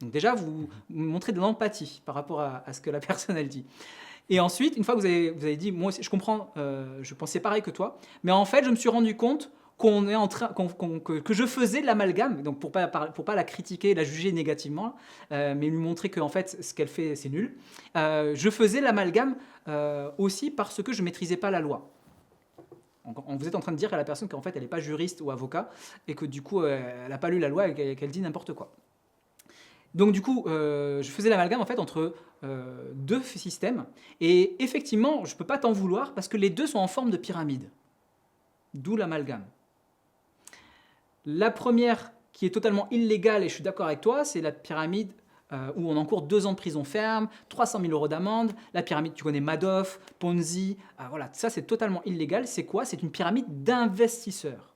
Donc déjà, vous montrez de l'empathie par rapport à ce que la personne, elle dit. Et ensuite, une fois que vous avez dit, moi aussi, je comprends, je pensais pareil que toi, mais en fait, je me suis rendu compte que je faisais de l'amalgame, donc pour pas la critiquer, la juger négativement, mais lui montrer que en fait, ce qu'elle fait, c'est nul. Je faisais l'amalgame aussi parce que je maîtrisais pas la loi. Vous êtes en train de dire à la personne qu'en fait, elle n'est pas juriste ou avocat et que du coup, elle n'a pas lu la loi et qu'elle dit n'importe quoi. Donc du coup, je faisais l'amalgame en fait entre deux systèmes et effectivement, je ne peux pas t'en vouloir parce que les deux sont en forme de pyramide. D'où l'amalgame. La première qui est totalement illégale, et je suis d'accord avec toi, c'est la pyramide où on encourt 2 ans de prison ferme, 300 000 € d'amende. La pyramide, tu connais Madoff, Ponzi, voilà, ça c'est totalement illégal. C'est quoi? C'est une pyramide d'investisseurs.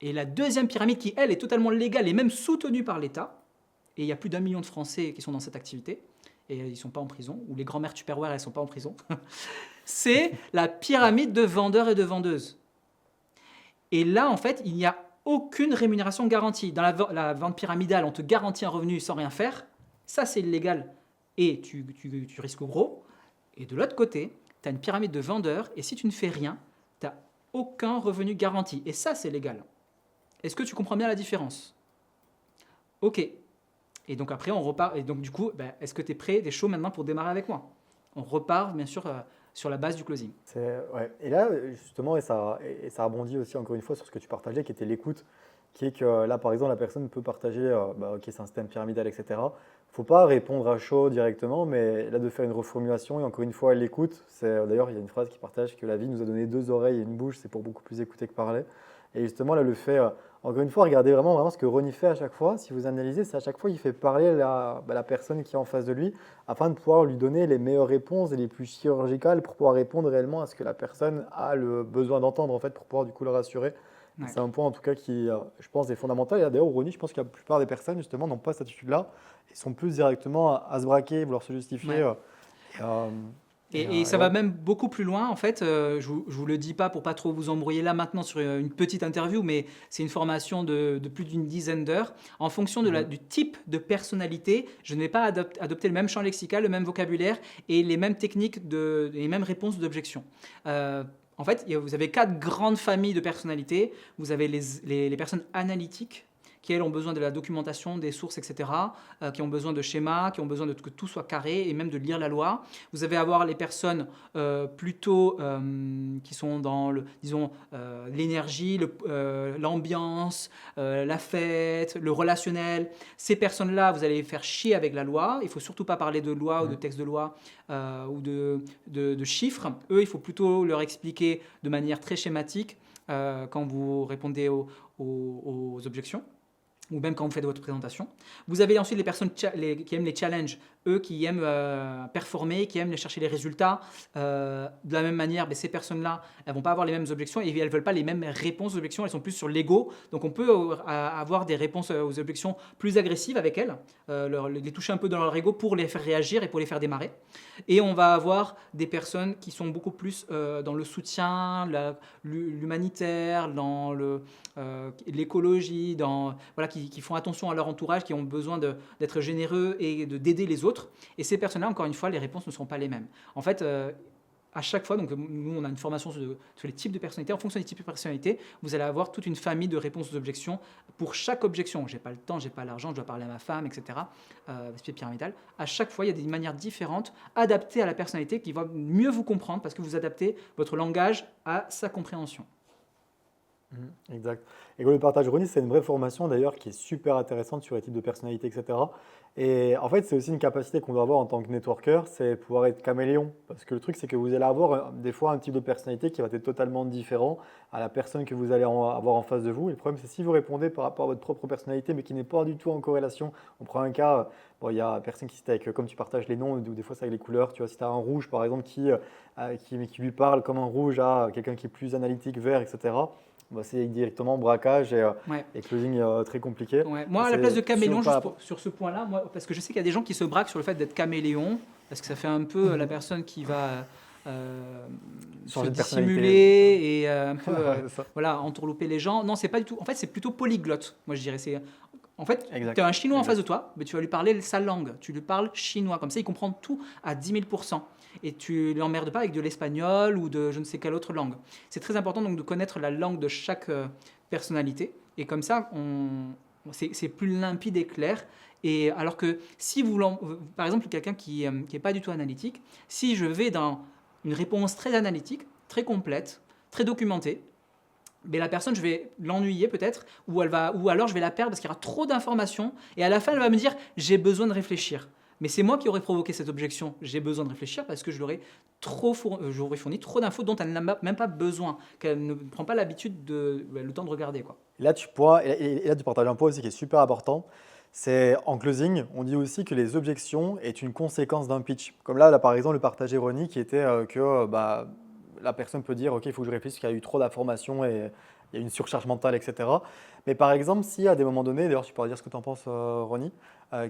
Et la deuxième pyramide qui, elle, est totalement légale et même soutenue par l'État, et il y a plus d'1 million de Français qui sont dans cette activité, et ils ne sont pas en prison, ou les grand-mères Tupperware, elles ne sont pas en prison, c'est la pyramide de vendeurs et de vendeuses. Et là, en fait, il n'y a aucune rémunération garantie. Dans la vente pyramidale, on te garantit un revenu sans rien faire. Ça, c'est illégal. Et tu risques gros. Et de l'autre côté, tu as une pyramide de vendeurs. Et si tu ne fais rien, tu n'as aucun revenu garanti. Et ça, c'est légal. Est-ce que tu comprends bien la différence? Ok. Et donc après, on repart. Et donc du coup, est-ce que tu es prêt, t'es chaud maintenant pour démarrer avec moi? On repart, bien sûr, sur la base du closing. Ouais. Et là, justement, et ça rebondit aussi encore une fois sur ce que tu partageais, qui était l'écoute, qui est que là, par exemple, la personne peut partager, ok, c'est un système pyramidal, etc. Il ne faut pas répondre à chaud directement, mais là, de faire une reformulation, et encore une fois, elle l'écoute. D'ailleurs, il y a une phrase qui partage que la vie nous a donné 2 oreilles et une bouche, c'est pour beaucoup plus écouter que parler. Et justement, là, le fait, encore une fois, regardez vraiment ce que Ronnie fait à chaque fois. Si vous analysez, c'est à chaque fois, il fait parler la personne qui est en face de lui afin de pouvoir lui donner les meilleures réponses et les plus chirurgicales pour pouvoir répondre réellement à ce que la personne a le besoin d'entendre, en fait, pour pouvoir du coup le rassurer. Ouais. C'est un point en tout cas qui, je pense, est fondamental. Et d'ailleurs, Ronnie, je pense que la plupart des personnes, justement, n'ont pas cette attitude-là. Ils sont plus directement à se braquer, vouloir se justifier. Ouais. Et, euh, Et et ça ouais. va même beaucoup plus loin, en fait. Je vous le dis pas pour pas trop vous embrouiller là maintenant sur une petite interview, mais c'est une formation de plus d'une dizaine d'heures. En fonction Mhm. du type de personnalité, je ne vais pas adopter le même champ lexical, le même vocabulaire et les mêmes techniques, les mêmes réponses d'objection. En fait, vous avez 4 grandes familles de personnalités. Vous avez les personnes analytiques, qui elles ont besoin de la documentation, des sources, etc., qui ont besoin de schémas, qui ont besoin que tout soit carré et même de lire la loi. Vous allez avoir les personnes plutôt qui sont dans disons, l'énergie, l'ambiance, la fête, le relationnel. Ces personnes-là, vous allez les faire chier avec la loi. Il ne faut surtout pas parler de loi ou de texte de loi ou de chiffres. Eux, il faut plutôt leur expliquer de manière très schématique quand vous répondez aux objections, ou même quand vous faites votre présentation. Vous avez ensuite les personnes qui aiment les challenges, eux qui aiment performer, qui aiment chercher les résultats. De la même manière, ces personnes-là, elles ne vont pas avoir les mêmes objections et elles ne veulent pas les mêmes réponses aux objections, elles sont plus sur l'ego. Donc on peut avoir des réponses aux objections plus agressives avec elles, les toucher un peu dans leur ego pour les faire réagir et pour les faire démarrer. Et on va avoir des personnes qui sont beaucoup plus dans le soutien, l'humanitaire, dans l'écologie, voilà, qui font attention à leur entourage, qui ont besoin d'être généreux et d'aider les autres. Et ces personnes-là, encore une fois, les réponses ne seront pas les mêmes. En fait, à chaque fois, donc nous on a une formation sur les types de personnalités. En fonction des types de personnalités, vous allez avoir toute une famille de réponses aux objections pour chaque objection. J'ai pas le temps, j'ai pas l'argent, je dois parler à ma femme, etc. Aspect pyramidal. À chaque fois, il y a des manières différentes, adaptées à la personnalité, qui va mieux vous comprendre parce que vous adaptez votre langage à sa compréhension. Exact. Et le partage Ronnie, c'est une vraie formation d'ailleurs qui est super intéressante sur les types de personnalités, etc. Et en fait, c'est aussi une capacité qu'on doit avoir en tant que networker, c'est pouvoir être caméléon. Parce que le truc, c'est que vous allez avoir des fois un type de personnalité qui va être totalement différent à la personne que vous allez avoir en face de vous. Et le problème, c'est si vous répondez par rapport à votre propre personnalité, mais qui n'est pas du tout en corrélation. On prend un cas, bon, il y a personne qui cite avec, comme tu partages les noms, ou des fois c'est avec les couleurs. Tu vois, si tu as un rouge, par exemple, qui lui parle comme un rouge à quelqu'un qui est plus analytique, vert, etc. Bah, c'est directement braquage Ouais. et closing très compliqué. Ouais. Moi, Et à la place de c'est caméléon, sur, sur ce point-là, parce que je sais qu'il y a des gens qui se braquent sur le fait d'être caméléon, parce que ça fait un peu la personne qui va se changer de dissimuler et un peu personnalité. C'est ça. voilà, entourlouper les gens. Non, c'est pas du tout. En fait, c'est plutôt polyglotte, moi je dirais. En fait, Exact. tu as un Chinois en Exact. face de toi, mais tu vas lui parler sa langue. Tu lui parles chinois. Comme ça, il comprend tout à 10 000%. Et tu ne l'emmerdes pas avec de l'espagnol ou de je ne sais quelle autre langue. C'est très important donc de connaître la langue de chaque personnalité. Et comme ça, c'est plus limpide et clair. Et alors que si par exemple, quelqu'un qui n'est pas du tout analytique, si je vais dans une réponse très analytique, très complète, très documentée, mais la personne, je vais l'ennuyer peut-être, ou alors je vais la perdre parce qu'il y aura trop d'informations, et à la fin, elle va me dire « j'ai besoin de réfléchir ». Mais c'est moi qui aurais provoqué cette objection. J'ai besoin de réfléchir parce que j'aurais fourni trop d'infos dont elle n'a même pas besoin, qu'elle ne prend pas l'habitude le temps de regarder, quoi. Et là, tu partages un point aussi qui est super important. C'est en closing, on dit aussi que les objections est une conséquence d'un pitch. Comme là, par exemple, le partage ironique qui était que la personne peut dire, OK, il faut que je réfléchisse, qu'il y a eu trop d'informations et il y a une surcharge mentale, etc. Mais par exemple, si à des moments donnés, d'ailleurs, tu pourras dire ce que tu en penses, Ronnie,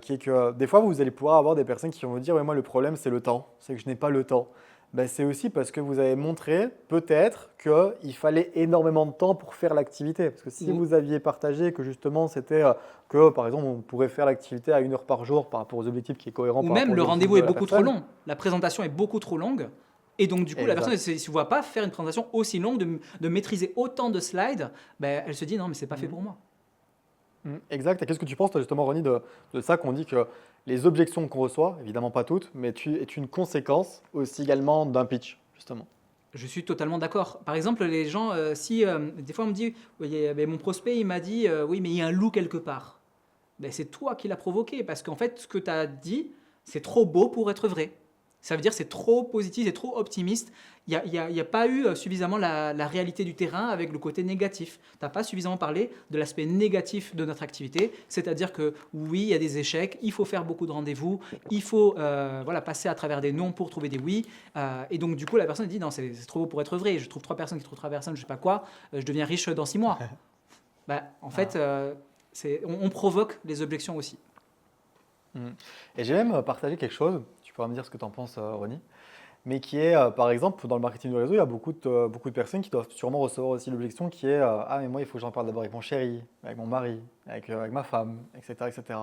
qui est que des fois, vous allez pouvoir avoir des personnes qui vont vous dire, ouais, moi, le problème, c'est le temps, c'est que je n'ai pas le temps. Ben, c'est aussi parce que vous avez montré peut-être qu'il fallait énormément de temps pour faire l'activité. Parce que si vous aviez partagé que justement c'était que par exemple on pourrait faire l'activité à 1 heure par jour par rapport aux objectifs qui est cohérent Ou par même rapport le aux rendez-vous objectifs est de la beaucoup trop personne. long, la présentation est beaucoup trop longue, et donc du coup la personne Exact. ne se voit pas faire une présentation aussi longue, de maîtriser autant de slides, ben, elle se dit non mais c'est pas fait pour moi. Exact. Et qu'est-ce que tu penses toi, justement, Ronnie, de ça qu'on dit que les objections qu'on reçoit, évidemment pas toutes, mais est une conséquence aussi également d'un pitch, justement. Je suis totalement d'accord. Par exemple, les gens, des fois on me dit, oui, mon prospect il m'a dit, oui mais il y a un loup quelque part. Ben, c'est toi qui l'as provoqué, parce qu'en fait ce que tu as dit, c'est trop beau pour être vrai. Ça veut dire que c'est trop positif, c'est trop optimiste. Il y a pas eu suffisamment la réalité du terrain avec le côté négatif. Tu n'as pas suffisamment parlé de l'aspect négatif de notre activité, c'est-à-dire que oui, il y a des échecs, il faut faire beaucoup de rendez-vous, il faut voilà, passer à travers des non pour trouver des oui. Et donc du coup, la personne dit non, c'est trop beau pour être vrai, je trouve 3 personnes qui trouvent 3 personnes, je sais pas quoi, je deviens riche dans 6 mois. Bah, en fait, on provoque les objections aussi. Mm. Et j'ai même partagé quelque chose, tu pourras me dire ce que tu en penses, Ronnie, mais qui est, par exemple, dans le marketing de réseau, il y a beaucoup de personnes qui doivent sûrement recevoir aussi l'objection qui est ah, mais moi, il faut que j'en parle d'abord avec mon chéri, avec mon mari, avec ma femme, etc. etc.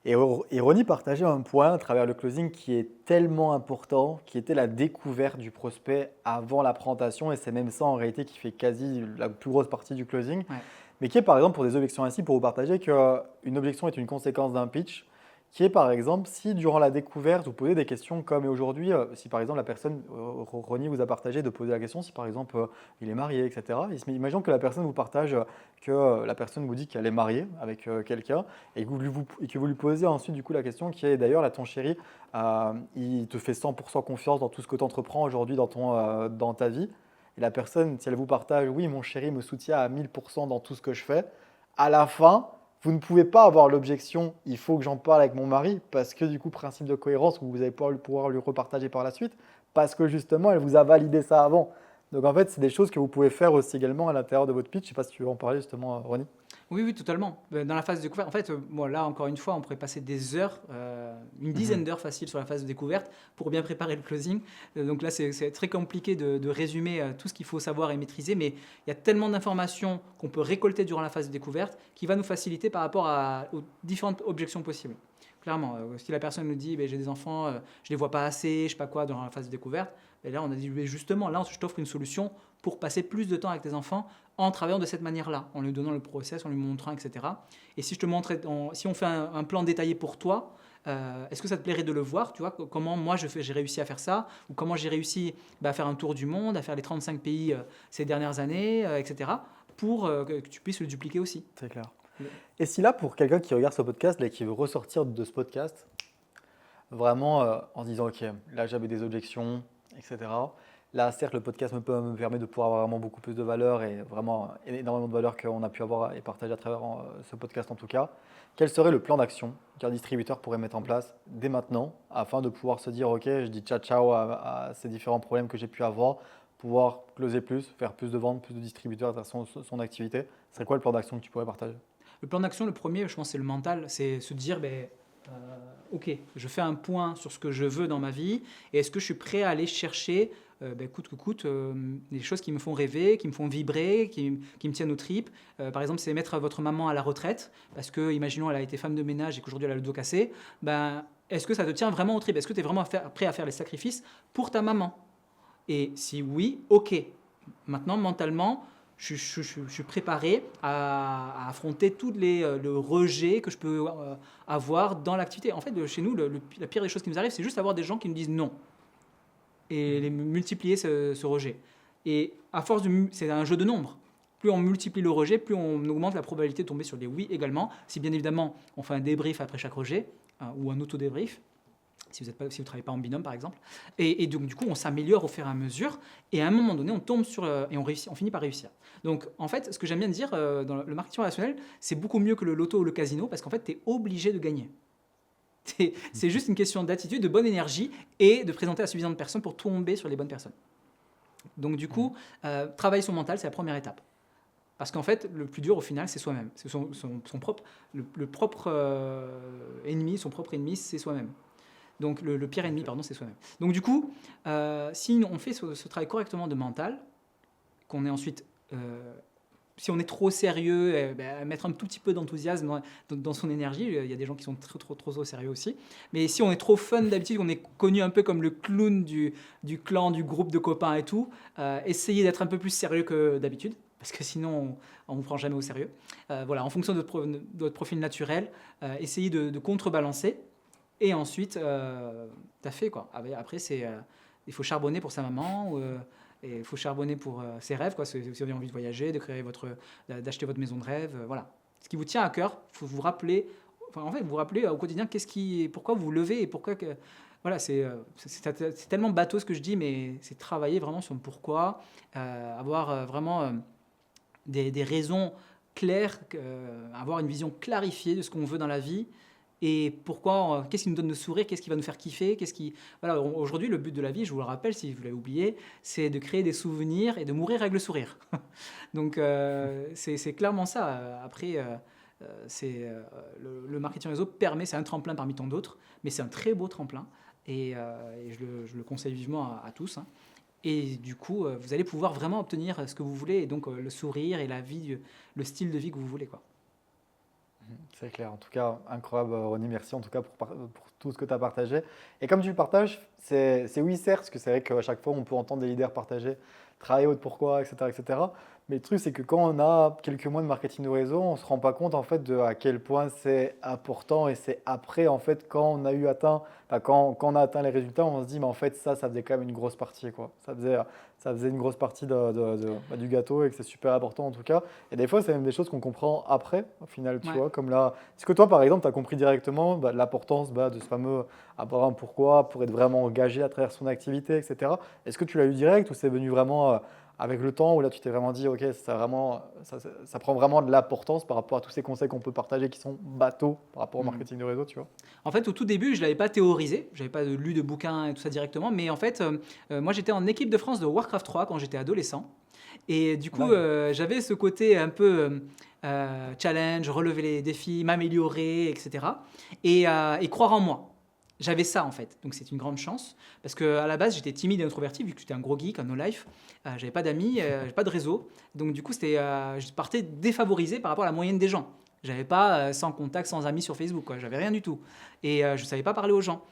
Et Ronnie partageait un point à travers le closing qui est tellement important, qui était la découverte du prospect avant la présentation, et c'est même ça en réalité qui fait quasi la plus grosse partie du closing, Ouais. mais qui est par exemple pour des objections ainsi, pour vous partager qu'une objection est une conséquence d'un pitch, qui est par exemple si durant la découverte vous posez des questions comme et aujourd'hui, si par exemple la personne, Ronnie vous a partagé de poser la question si par exemple il est marié, etc. Imaginons que la personne vous partage que la personne vous dit qu'elle est mariée avec quelqu'un et que vous lui posez ensuite du coup la question qui est d'ailleurs là ton chéri, il te fait 100% confiance dans tout ce que tu entreprends aujourd'hui dans ta vie. Et la personne, si elle vous partage, oui, mon chéri me soutient à 1000% dans tout ce que je fais, à la fin, vous ne pouvez pas avoir l'objection, il faut que j'en parle avec mon mari, parce que du coup, principe de cohérence, vous allez pouvoir lui repartager par la suite, parce que justement, elle vous a validé ça avant. Donc en fait, c'est des choses que vous pouvez faire aussi également à l'intérieur de votre pitch. Je ne sais pas si tu veux en parler justement, Ronnie. Oui, oui, totalement. Dans la phase de découverte, en fait, moi, là, encore une fois, on pourrait passer des heures, une dizaine Mhm. d'heures facile sur la phase de découverte pour bien préparer le closing. Donc là, c'est très compliqué de résumer tout ce qu'il faut savoir et maîtriser, mais il y a tellement d'informations qu'on peut récolter durant la phase de découverte qui va nous faciliter par rapport aux différentes objections possibles. Clairement, si la personne nous dit ben, j'ai des enfants, je ne les vois pas assez, je ne sais pas quoi, durant la phase de découverte, ben là, on a dit ben, justement, là, je t'offre une solution pour passer plus de temps avec tes enfants en travaillant de cette manière-là, en lui donnant le process, en lui montrant, etc. Et si je te montre, si on fait un plan détaillé pour toi, est-ce que ça te plairait de le voir, tu vois, comment moi j'ai réussi à faire ça, ou comment j'ai réussi à faire un tour du monde, à faire les 35 pays ces dernières années, etc., pour que tu puisses le dupliquer aussi. C'est clair. Le- Et si là, pour quelqu'un qui regarde ce podcast là, et qui veut ressortir de ce podcast, vraiment en se disant, OK, là j'avais des objections, etc. Là, certes, le podcast me permet de pouvoir avoir vraiment beaucoup plus de valeur et vraiment énormément de valeur qu'on a pu avoir et partager à travers ce podcast en tout cas. Quel serait le plan d'action qu'un distributeur pourrait mettre en place dès maintenant afin de pouvoir se dire, OK, je dis ciao ciao à ces différents problèmes que j'ai pu avoir, pouvoir closer plus, faire plus de ventes, plus de distributeurs à travers son activité. Ce serait quoi le plan d'action que tu pourrais partager? Le plan d'action, le premier, je pense, c'est le mental. C'est se dire, ben, ok, je fais un point sur ce que je veux dans ma vie et est-ce que je suis prêt à aller chercher, ben, coûte que coûte, des choses qui me font rêver, qui me font vibrer, qui me tiennent aux tripes. Par exemple, c'est mettre votre maman à la retraite parce que, imaginons, elle a été femme de ménage et qu'aujourd'hui elle a le dos cassé. Ben, est-ce que ça te tient vraiment aux tripes? Est-ce que tu es vraiment prêt à faire les sacrifices pour ta maman? Et si oui, ok. Maintenant, mentalement, je suis préparé à affronter tous le rejet que je peux avoir dans l'activité. En fait, chez nous, la pire des choses qui nous arrive, c'est juste avoir des gens qui nous disent non et multiplier ce rejet. Et à force c'est un jeu de nombres. Plus on multiplie le rejet, plus on augmente la probabilité de tomber sur des oui également. Si bien évidemment, on fait un débrief après chaque rejet ou un auto-débrief. Si vous ne travaillez pas en binôme, par exemple. Et donc, du coup, on s'améliore au fur et à mesure. Et à un moment donné, on tombe sur... et on finit par réussir. Donc, en fait, ce que j'aime bien dire dans le marketing relationnel, c'est beaucoup mieux que le loto ou le casino, parce qu'en fait, tu es obligé de gagner. C'est juste une question d'attitude, de bonne énergie, et de présenter à suffisamment de personnes pour tomber sur les bonnes personnes. Donc, du coup, travailler son mental, c'est la première étape. Parce qu'en fait, le plus dur, au final, c'est soi-même. C'est son propre... Le propre ennemi, son propre ennemi, c'est soi-même. Donc le pire ennemi, pardon, c'est soi-même. Donc du coup, si on fait ce travail correctement de mental, qu'on est ensuite, si on est trop sérieux, mettre un tout petit peu d'enthousiasme dans son énergie, il y a des gens qui sont trop sérieux aussi, mais si on est trop fun d'habitude, on est connu un peu comme le clown du clan, du groupe de copains et tout, essayez d'être un peu plus sérieux que d'habitude, parce que sinon on ne vous prend jamais au sérieux. Voilà, en fonction de votre profil naturel, essayez de contrebalancer. Et ensuite, t'as fait quoi. Après, il faut charbonner pour sa maman, et il faut charbonner pour ses rêves, quoi. Si vous avez envie de voyager, d'acheter votre maison de rêve, voilà. Ce qui vous tient à cœur, il faut vous rappeler, enfin, en fait, vous rappeler au quotidien pourquoi vous vous levez et pourquoi Voilà, c'est tellement bateau ce que je dis, mais c'est travailler vraiment sur le pourquoi, avoir vraiment des raisons claires, avoir une vision clarifiée de ce qu'on veut dans la vie et pourquoi, qu'est-ce qui nous donne le sourire, qu'est-ce qui va nous faire kiffer, Voilà, aujourd'hui, le but de la vie, je vous le rappelle si vous l'avez oublié, c'est de créer des souvenirs et de mourir avec le sourire. Donc, c'est clairement ça. Après, le marketing réseau permet, c'est un tremplin parmi tant d'autres, mais c'est un très beau tremplin et je le conseille vivement à tous, hein. Et du coup, vous allez pouvoir vraiment obtenir ce que vous voulez, et donc le sourire et la vie, le style de vie que vous voulez, quoi. C'est clair. En tout cas, incroyable, Ronnie. Merci en tout cas pour tout ce que tu as partagé. Et comme tu le partages, c'est oui, certes, parce que c'est vrai qu'à chaque fois, on peut entendre des leaders partager, travailler votre pourquoi, etc., etc. Mais le truc, c'est que quand on a quelques mois de marketing de réseau, on ne se rend pas compte en fait de à quel point c'est important et c'est après en fait quand on a eu atteint, enfin, quand on a atteint les résultats, on se dit mais en fait ça faisait quand même une grosse partie quoi. Ça faisait une grosse partie du gâteau et que c'est super important en tout cas. Et des fois, c'est même des choses qu'on comprend après au final, tu Ouais. vois, comme là. Est-ce que toi, par exemple, tu as compris directement l'importance de ce fameux avoir un pourquoi pour être vraiment engagé à travers son activité, etc. Est-ce que tu l'as eu direct ou c'est venu vraiment avec le temps où là tu t'es vraiment dit, ok, ça prend vraiment de l'importance par rapport à tous ces conseils qu'on peut partager qui sont bateaux par rapport au Hmm. marketing de réseau, tu vois? En fait, au tout début, je ne l'avais pas théorisé, je n'avais pas lu de bouquins et tout ça directement, mais en fait, moi j'étais en équipe de France de Warcraft 3 quand j'étais adolescent. Et du coup, Dingue. j'avais ce côté un peu challenge, relever les défis, m'améliorer, etc. Et croire en moi. J'avais ça en fait, donc c'est une grande chance parce que à la base j'étais timide et introverti vu que j'étais un gros geek, un no life, j'avais pas d'amis, j'avais pas de réseau, donc du coup je partais défavorisé par rapport à la moyenne des gens. J'avais pas 100 contacts, 100 amis sur Facebook, quoi. J'avais rien du tout et je savais pas parler aux gens.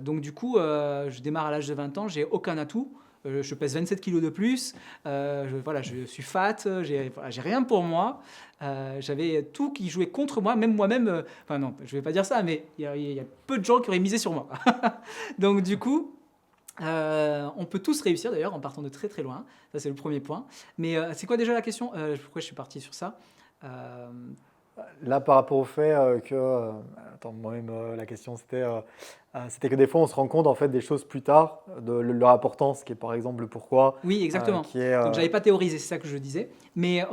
Donc du coup, je démarre à l'âge de 20 ans, j'ai aucun atout. Je pèse 27 kilos de plus, voilà, je suis fat, j'ai rien pour moi. J'avais tout qui jouait contre moi, même moi-même. Enfin non, je vais pas dire ça, mais il y a peu de gens qui auraient misé sur moi. Donc du coup, on peut tous réussir d'ailleurs en partant de très très loin. Ça c'est le premier point. Mais c'est quoi déjà la question? Pourquoi je suis parti sur ça? Euh, Là, par rapport au fait que, attends, moi-même, la question c'était que des fois, on se rend compte en fait des choses plus tard, de leur importance, qui est par exemple le pourquoi, Oui, exactement. qui est, Donc j'avais pas théorisé, c'est ça que je disais. Mais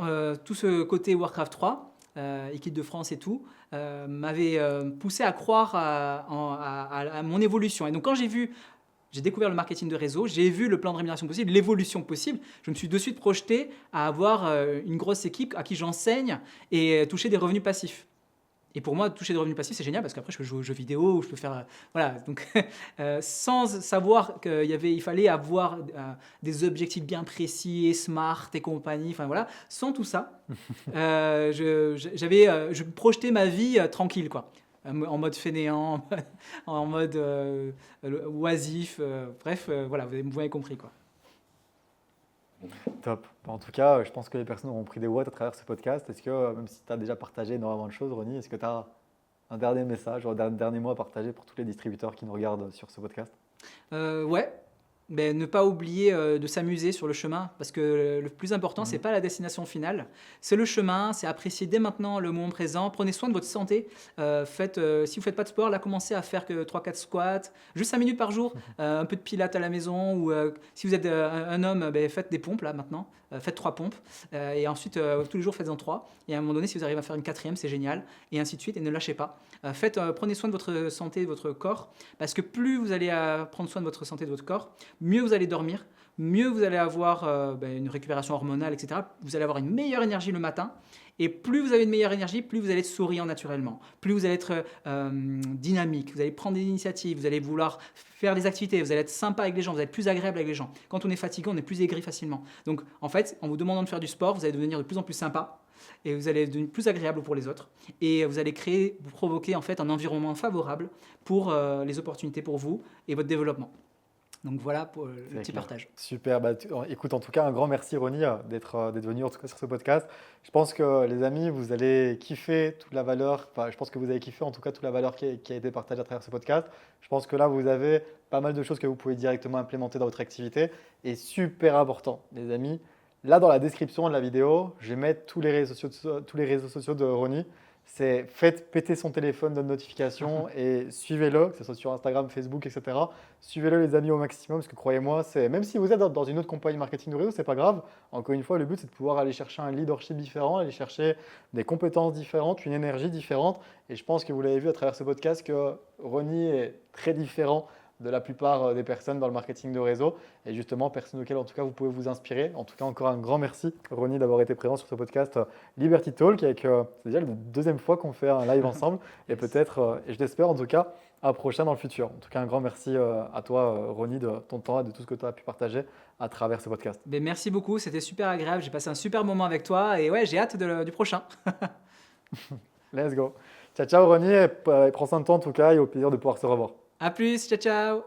tout ce côté Warcraft 3, équipe de France et tout, m'avait poussé à croire à mon évolution. Et donc quand j'ai découvert le marketing de réseau, j'ai vu le plan de rémunération possible, l'évolution possible. Je me suis de suite projeté à avoir une grosse équipe à qui j'enseigne et toucher des revenus passifs. Et pour moi, toucher des revenus passifs, c'est génial parce qu'après, je peux jouer aux jeux vidéo, je peux faire. Voilà. Donc, sans savoir il fallait avoir des objectifs bien précis et smart et compagnie, enfin voilà, sans tout ça, je projetais ma vie tranquille, quoi. En mode fainéant, en mode oisif, bref, voilà, vous avez compris, quoi. top. En tout cas, je pense que les personnes auront pris des watts à travers ce podcast. Est-ce que, même si tu as déjà partagé énormément de choses, Ronnie, est-ce que tu as un dernier message ou un dernier mot à partager pour tous les distributeurs qui nous regardent sur ce podcast? Ouais, mais ne pas oublier de s'amuser sur le chemin, parce que le plus important, c'est Mhm. pas la destination finale, c'est le chemin, c'est apprécier dès maintenant le moment présent. Prenez soin de votre santé. Si vous faites pas de sport, là, commencez à faire que 3-4 squats, juste 5 minutes par jour, un peu de pilates à la maison, ou si vous êtes un homme, faites des pompes là maintenant. Faites 3 pompes et ensuite tous les jours faites-en 3 et à un moment donné si vous arrivez à faire une quatrième c'est génial et ainsi de suite et ne lâchez pas. Prenez soin de votre santé, de votre corps parce que plus vous allez prendre soin de votre santé, de votre corps, mieux vous allez dormir, mieux vous allez avoir une récupération hormonale, etc. Vous allez avoir une meilleure énergie le matin. Et plus vous avez une meilleure énergie, plus vous allez être souriant naturellement, plus vous allez être dynamique, vous allez prendre des initiatives, vous allez vouloir faire des activités, vous allez être sympa avec les gens, vous allez être plus agréable avec les gens. Quand on est fatigué, on est plus aigri facilement. Donc en fait, en vous demandant de faire du sport, vous allez devenir de plus en plus sympa et vous allez devenir plus agréable pour les autres et vous allez vous provoquer en fait un environnement favorable pour les opportunités pour vous et votre développement. Donc voilà pour le C'est petit clair. partage. Super. Écoute, en tout cas, un grand merci, Ronnie, d'être venu en tout cas sur ce podcast. Je pense que les amis, vous allez kiffer toute la valeur. Enfin, je pense que vous avez kiffé en tout cas toute la valeur qui a été partagée à travers ce podcast. Je pense que là, vous avez pas mal de choses que vous pouvez directement implémenter dans votre activité. Et super important, les amis. Là, dans la description de la vidéo, je vais mettre tous les réseaux sociaux de Ronnie. c'est faites péter son téléphone de notifications et suivez-le, que ce soit sur Instagram, Facebook, etc. Suivez-le les amis au maximum, parce que croyez-moi, même si vous êtes dans une autre compagnie marketing de réseau, c'est pas grave. Encore une fois, le but c'est de pouvoir aller chercher un leadership différent, aller chercher des compétences différentes, une énergie différente. Et je pense que vous l'avez vu à travers ce podcast que Ronnie est très différent de la plupart des personnes dans le marketing de réseau et justement personne auquel en tout cas vous pouvez vous inspirer. En tout cas encore un grand merci Ronnie d'avoir été présent sur ce podcast Liberty Talk avec c'est déjà la deuxième fois qu'on fait un live ensemble et peut-être et je l'espère en tout cas à prochain dans le futur. En tout cas un grand merci à toi Ronnie de ton temps et de tout ce que tu as pu partager à travers ce podcast. Ben, merci beaucoup, c'était super agréable. J'ai passé un super moment avec toi et ouais, j'ai hâte du prochain. Let's go. Ciao ciao Ronnie et prends soin de toi en tout cas et au plaisir de pouvoir se revoir. À plus, ciao ciao.